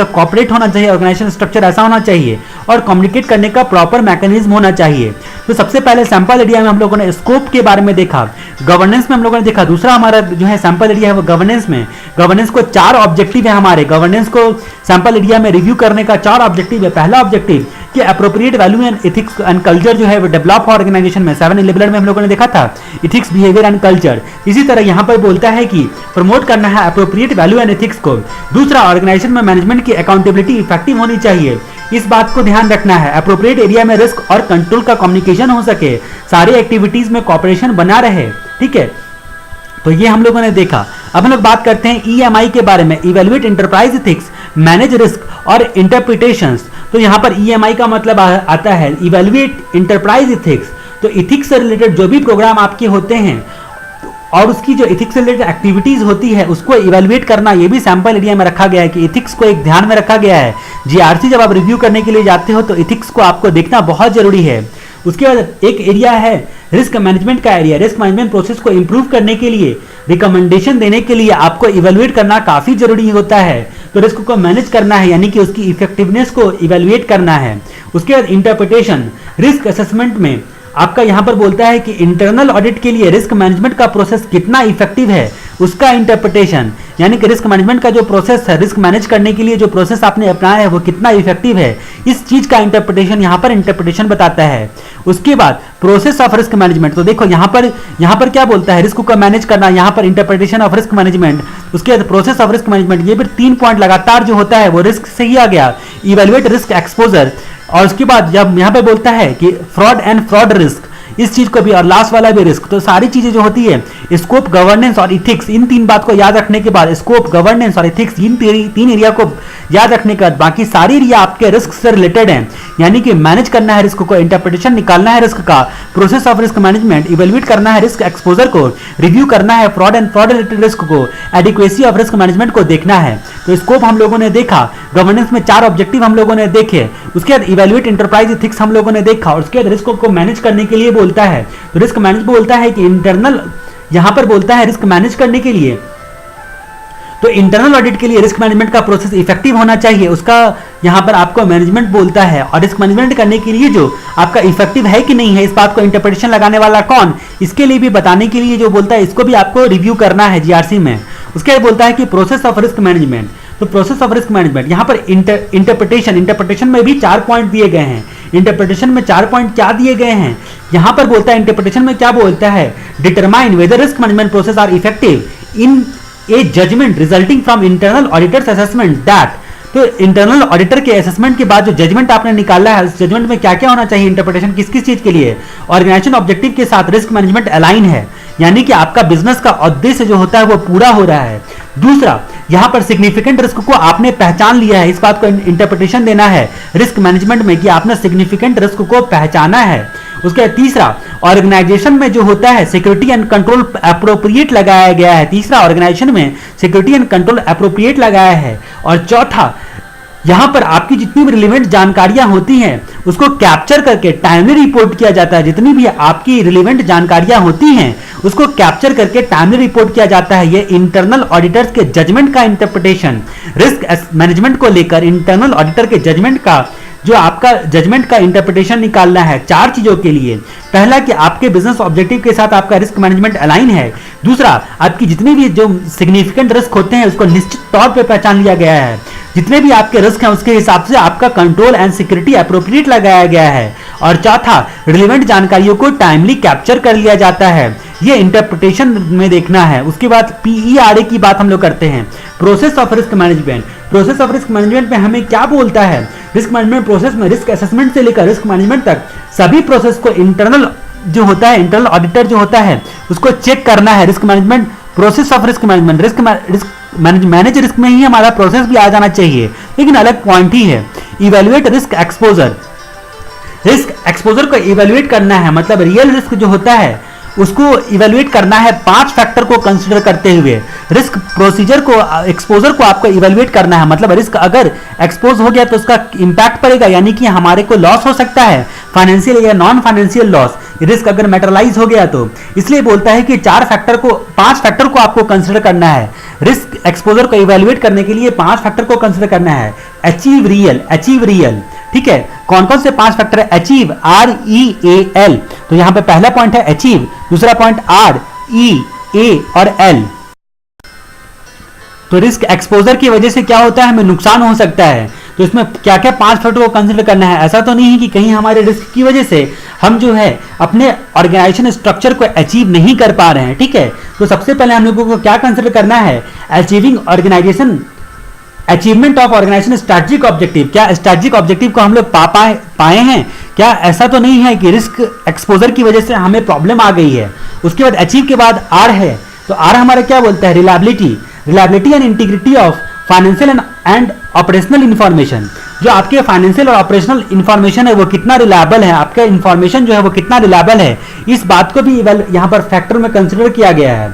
कॉपरेट होना चाहिए, ऑर्गेनाइजेशन स्ट्रक्चर ऐसा होना चाहिए और कम्युनिकेट करने का प्रॉपर मैकेनिज्म होना चाहिए। तो सबसे पहले सैंपल एरिया में हम लोगों ने स्कोप के बारे में देखा, गवर्नेंस में हम लोगों ने देखा। दूसरा हमारा जो है सैंपल एरिया है वो गवर्नेंस में, गवर्नेंस को 4 ऑब्जेक्टिव है हमारे, गवर्नेंस को सैंपल एरिया में रिव्यू करने का 4 ऑब्जेक्टिव है। पहला ऑब्जेक्टिव कि appropriate value and ethics and culture जो है वो डेवलप हो ऑर्गेनाइजेशन में, 7-11 में हम लोगों ने देखा था एथिक्स, बिहेवियर एंड कल्चर। इसी तरह यहाँ पर बोलता है कि प्रमोट करना है एप्रोप्रिएट वैल्यू एंड एथिक्स को। दूसरा, ऑर्गेनाइजेशन में मैनेजमेंट की अकाउंटेबिलिटी इफेक्टिव होनी चाहिए, इस बात को ध्यान रखना है। एप्रोप्रिएट एरिया में रिस्क और कंट्रोल का कम्युनिकेशन हो सके, सारी एक्टिविटीज में कॉपरेशन बना रहे। ठीक है, तो ये हम लोगों ने देखा। अब हम लोग बात करते हैं ईएमआई के बारे में, evaluate enterprise ethics, manage risk और इंटरप्रिटेशंस। तो यहाँ पर ईएमआई का मतलब आता है इवैल्यूएट एंटरप्राइज एथिक्स। तो एथिक्स से रिलेटेड जो भी प्रोग्राम आपके होते हैं और उसकी जो एथिक्स से रिलेटेड एक्टिविटीज होती है उसको इवैल्यूएट करना, ये भी सैंपल एरिया में रखा गया है कि एथिक्स को एक ध्यान में रखा गया है। जीआरसी जब आप रिव्यू करने के लिए जाते हो तो एथिक्स को आपको देखना बहुत जरूरी है। उसके बाद एक एरिया है रिस्क मैनेजमेंट का एरिया, रिस्क मैनेजमेंट प्रोसेस को इंप्रूव करने के लिए, रिकमेंडेशन देने के लिए आपको इवैल्यूएट करना काफी जरूरी होता है। तो रिस्क को मैनेज करना है यानी कि उसकी इफेक्टिवनेस को इवैल्यूएट करना है। उसके बाद इंटरप्रिटेशन, रिस्क असेसमेंट में आपका यहाँ पर बोलता है कि इंटरनल ऑडिट के लिए रिस्क मैनेजमेंट का प्रोसेस कितना इफेक्टिव है, उसका इंटरप्रिटेशन, यानी कि रिस्क मैनेजमेंट का जो प्रोसेस है, रिस्क मैनेज करने के लिए जो प्रोसेस आपने अपनाया है वो कितना इफेक्टिव है, इस चीज का इंटरप्रिटेशन यहाँ पर इंटरप्रिटेशन बताता है। उसके बाद प्रोसेस ऑफ रिस्क मैनेजमेंट, तो देखो यहाँ पर क्या बोलता है, रिस्क को मैनेज करना, यहाँ पर इंटरप्रिटेशन ऑफ रिस्क मैनेजमेंट। उसके बाद प्रोसेस ऑफ रिस्क मैनेजमेंट, ये भी 3 पॉइंट लगातार जो होता है वो रिस्क से ही आ गया। इवैल्यूएट रिस्क एक्सपोजर, और उसके बाद जब यहाँ पे बोलता है कि फ्रॉड एंड फ्रॉड रिस्क, इस चीज को भी, और लास्ट वाला भी रिस्क। तो सारी चीजें जो होती है, स्कोप, गवर्नेंस और इथिक्स, इन 3 बात को याद रखने के बाद, स्कोप, गवर्नेंस और इथिक्स, इन 3 एरिया को याद रखने के बाद बाकी सारी एरिया आपके रिस्क से रिलेटेड हैं। यानी कि मैनेज करना है रिस्क को, इंटरप्रिटेशन निकालना है रिस्क का, process of risk management, evaluate करना है रिस्क एक्सपोजर को, रिव्यू करना है fraud and fraud related risk को, एडिक्वेसी ऑफ रिस्क मैनेजमेंट को देखना है। तो स्कोप हम लोगों ने देखा, गवर्नेंस में 4 ऑब्जेक्टिव हम लोगों ने देखे, उसके बाद इवैल्यूएट एंटरप्राइज इथिक्स हम लोगों ने देखा, और उसके बाद रिस्क को मैनेज करने के लिए बोलता है। तो रिस्क मैनेज बोलता है कि इंटरनल, यहां पर बोलता है रिस्क मैनेज करने के लिए, तो इंटरनल ऑडिट के लिए रिस्क मैनेजमेंट का प्रोसेस इफेक्टिव होना चाहिए, उसका यहां पर आपको मैनेजमेंट बोलता है। और रिस्क मैनेजमेंट करने के लिए जो आपका इफेक्टिव है कि नहीं है, इस बात को इंटरप्रिटेशन लगाने वाला कौन, इसके लिए भी बताने के लिए जो बोलता है, इसको भी आपको रिव्यू करना है जीआरसी में। उसके बाद बोलता है कि प्रोसेस ऑफ रिस्क मैनेजमेंट, तो प्रोसेस ऑफ रिस्क मैनेजमेंट, यहां पर इंटरप्रिटेशन में भी 4 पॉइंट दिए गए हैं। इंटरप्रिटेशन में 4 पॉइंट क्या दिए गए हैं, यहां पर बोलता है इंटरप्रिटेशन में क्या बोलता है, determine whether risk management process are effective in a judgement resulting from internal auditors assessment that. तो इंटरनल ऑडिटर के असेसमेंट के बाद जो जजमेंट आपने निकाला है, उस जजमेंट में क्या क्या होना चाहिए, इंटरप्रिटेशन किस किस चीज के लिए, ऑर्गेनाइजेशन ऑब्जेक्टिव के साथ रिस्क मैनेजमेंट अलाइन है, यानी कि आपका बिजनेस का उद्देश्य जो होता है वो पूरा हो रहा है। दूसरा, यहां पर सिग्निफिकेंट रिस्क को आपने पहचान लिया है, इस बात को इंटरप्रिटेशन देना है रिस्क मैनेजमेंट में कि आपने सिग्निफिकेंट रिस्क को पहचाना है। उसके तीसरा, ऑर्गेनाइजेशन में जो होता है सिक्योरिटी एंड कंट्रोल एप्रोप्रिएट लगाया गया है, तीसरा ऑर्गेनाइजेशन में सिक्योरिटी एंड कंट्रोल एप्रोप्रिएट लगाया है। और चौथा, यहां पर आपकी जितनी भी रिलेवेंट जानकारियां होती हैं उसको कैप्चर करके टाइमली रिपोर्ट किया जाता है, जितनी भी आपकी रिलेवेंट जानकारियां होती हैं उसको कैप्चर करके टाइमली रिपोर्ट किया जाता है। ये इंटरनल ऑडिटर्स के जजमेंट का इंटरप्रिटेशन, रिस्क मैनेजमेंट को लेकर इंटरनल ऑडिटर के जजमेंट का, जो आपका जजमेंट का इंटरप्रिटेशन निकालना है 4 चीजों के लिए। पहला कि आपके बिजनेस ऑब्जेक्टिव के साथ आपका रिस्क मैनेजमेंट अलाइन है। दूसरा, आपकी जितनी भी जो सिग्निफिकेंट रिस्क होते हैं उसको निश्चित तौर पे पहचान लिया गया है, जितने भी आपके रिस्क हैं उसके हिसाब से आपका कंट्रोल एंड सिक्योरिटी एप्रोप्रिएट लगाया गया है। और चौथा, रिलेवेंट जानकारियों को टाइमली कैप्चर कर लिया जाता है। ये इंटरप्रिटेशन में देखना है। उसके बाद PERA की बात हम लोग करते हैं, process of risk management. Process of risk management में हमें क्या बोलता है? रिस्क मैनेजमेंट प्रोसेस में रिस्क असेसमेंट से लेकर रिस्क मैनेजमेंट तक सभी प्रोसेस को इंटरनल जो होता है, इंटरनल ऑडिटर जो होता है, उसको चेक करना है। Risk management, process of risk management, risk manage risk में ही हमारा प्रोसेस भी आ जाना चाहिए, लेकिन अलग पॉइंट ही है। Evaluate risk exposure, risk exposure को इवेल्युएट करना है, मतलब रियल रिस्क जो होता है उसको इवेल्युएट करना है 5 फैक्टर को कंसीडर करते हुए। रिस्क प्रोसीजर को, एक्सपोजर को आपको इवेल्युएट करना है, मतलब रिस्क अगर एक्सपोज हो गया तो उसका इंपैक्ट पड़ेगा, यानी कि हमारे को लॉस हो सकता है, फाइनेंशियल या नॉन फाइनेंशियल लॉस, रिस्क अगर मेटरलाइज हो गया तो। इसलिए बोलता है कि 5 फैक्टर को आपको कंसीडर करना है। रिस्क एक्सपोजर को इवेल्युएट करने के लिए 5 फैक्टर को कंसीडर करना है। अचीव रियल, ठीक है। कौन कौन से 5 फैक्टर है? अचीव, REAL, तो यहां पे पहला पॉइंट है अचीव, दूसरा पॉइंट REA और L। तो रिस्क एक्सपोजर की वजह से क्या होता है, हमें नुकसान हो सकता है, तो इसमें क्या क्या 5 फैक्टर को कंसीडर करना है। ऐसा तो नहीं है कि कहीं हमारे रिस्क की वजह से हम जो है अपने ऑर्गेनाइजेशन स्ट्रक्चर को अचीव नहीं कर पा रहे हैं, ठीक है। तो सबसे पहले हम लोगों को क्या कंसीडर करना है? Achievement of organisation strategic objective. क्या स्ट्रेटेजिक ऑब्जेक्टिव को हम लोग पाए हैं? क्या ऐसा तो नहीं है कि रिस्क एक्सपोजर की वजह से हमें प्रॉब्लम आ गई है? उसके बाद अचीव के बाद R है, तो R हमारा क्या बोलता है? Reliability and integrity of financial and operational information. जो आपके फाइनेंशियल और ऑपरेशनल इंफॉर्मेशन है वो कितना रिलायबल है, आपका इंफॉर्मेशन जो है वो कितना रिलायबल है, इस बात को भी यहाँ पर फैक्टर में कंसिडर किया गया है।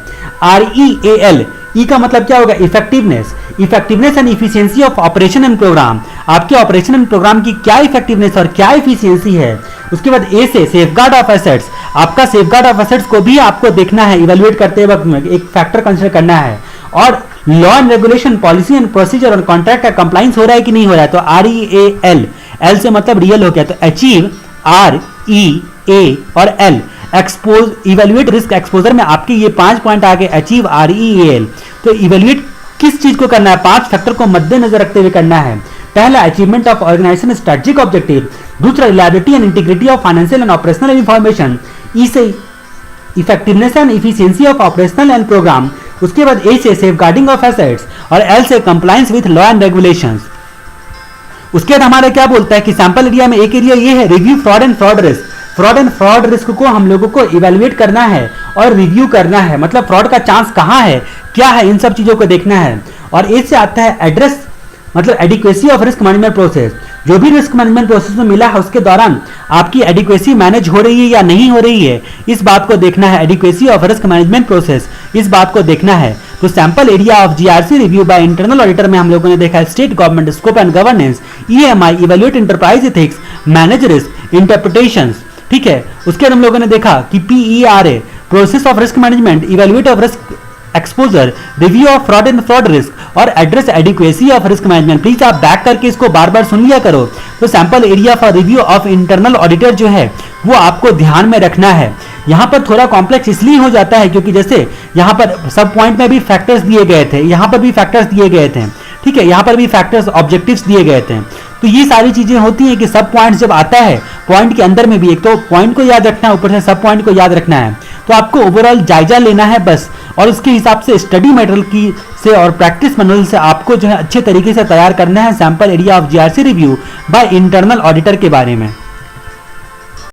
REAL, ई का मतलब क्या होगा? Effectiveness and efficiency of operation and programme. आपके ऑपरेशन एंड प्रोग्राम की क्या इफेक्टिवनेस और क्या इफिशियंसी है। उसके बाद ए से सेफगार्ड ऑफ एसेट्स, आपका सेफगार्ड ऑफ एसेट्स को भी आपको देखना है, इवेल्युएट करते वक्त में एक फैक्टर कंसिडर करना है। और law and regulation, policy and procedure और कॉन्ट्रैक्ट का कंप्लाइंस हो रहा है कि नहीं हो रहा है, तो REAL, एल से मतलब रियल हो गया, तो अचीव, REA और L। Expose, evaluate risk exposure में आपके ये 5 पॉइंट आ गए, अचीव, REAL। तो इवेल्युएट किस चीज को करना है? 5 फैक्टर को मद्देनजर रखते हुए करना है। पहला, achievement of organisation strategic objective. दूसरा, reliability and integrity of financial and operational information. E से effectiveness and efficiency of operational and program. उसके बाद ए से सेफगार्डिंग ऑफ एसेट्स और एल से compliance with law and regulations. उसके बाद हमारा क्या बोलता है कि सैंपल एरिया में एक एरिया ये है, review fraud and fraud risk. Fraud and fraud risk को हम लोगों को इवेल्युएट करना है और रिव्यू करना है, मतलब फ्रॉड का चांस कहां है, क्या है, इन सब चीजों को देखना है। और ए से आता है एड्रेस, मतलब adequacy of risk management process. जो भी रिस्क मैनेजमेंट प्रोसेस में मिला है उसके दौरान आपकी एडिक्वेसी मैनेज हो रही है या नहीं हो रही है, इस बात को देखना है। Adequacy of risk management process, इस बात को देखना है। तो sample area of GRC review by internal auditor में हम लोगों ने देखा है state government scope and governance, EMI, evaluate enterprise ethics, manage risk, interpretations, ठीक है। उसके बाद हम लोगों ने देखा कि PERA, process of risk management, evaluate of risk exposure, review of fraud and fraud risk और address adequacy of risk management. Please आप बैक करके इसको बार बार सुन लिया करो। तो sample area for review of internal auditor जो है वो आपको ध्यान में रखना है। यहाँ पर थोड़ा कॉम्प्लेक्स इसलिए हो जाता है क्योंकि जैसे यहाँ पर सब पॉइंट में भी फैक्टर्स दिए गए थे, यहाँ पर भी फैक्टर्स दिए गए थे, ठीक है, यहाँ पर भी फैक्टर्स, ऑब्जेक्टिव्स दिए गए थे। तो ये सारी चीजें होती हैं कि सब पॉइंट जब आता है, पॉइंट के अंदर में भी एक तो पॉइंट को याद रखना है, ऊपर से सब पॉइंट को याद रखना है। तो आपको ओवरऑल जायजा लेना है बस, और उसके हिसाब से स्टडी मटेरियल की से और प्रैक्टिस मटेरियल से आपको जो है अच्छे तरीके से तैयार करना है sample area of GRC review by internal auditor के बारे में।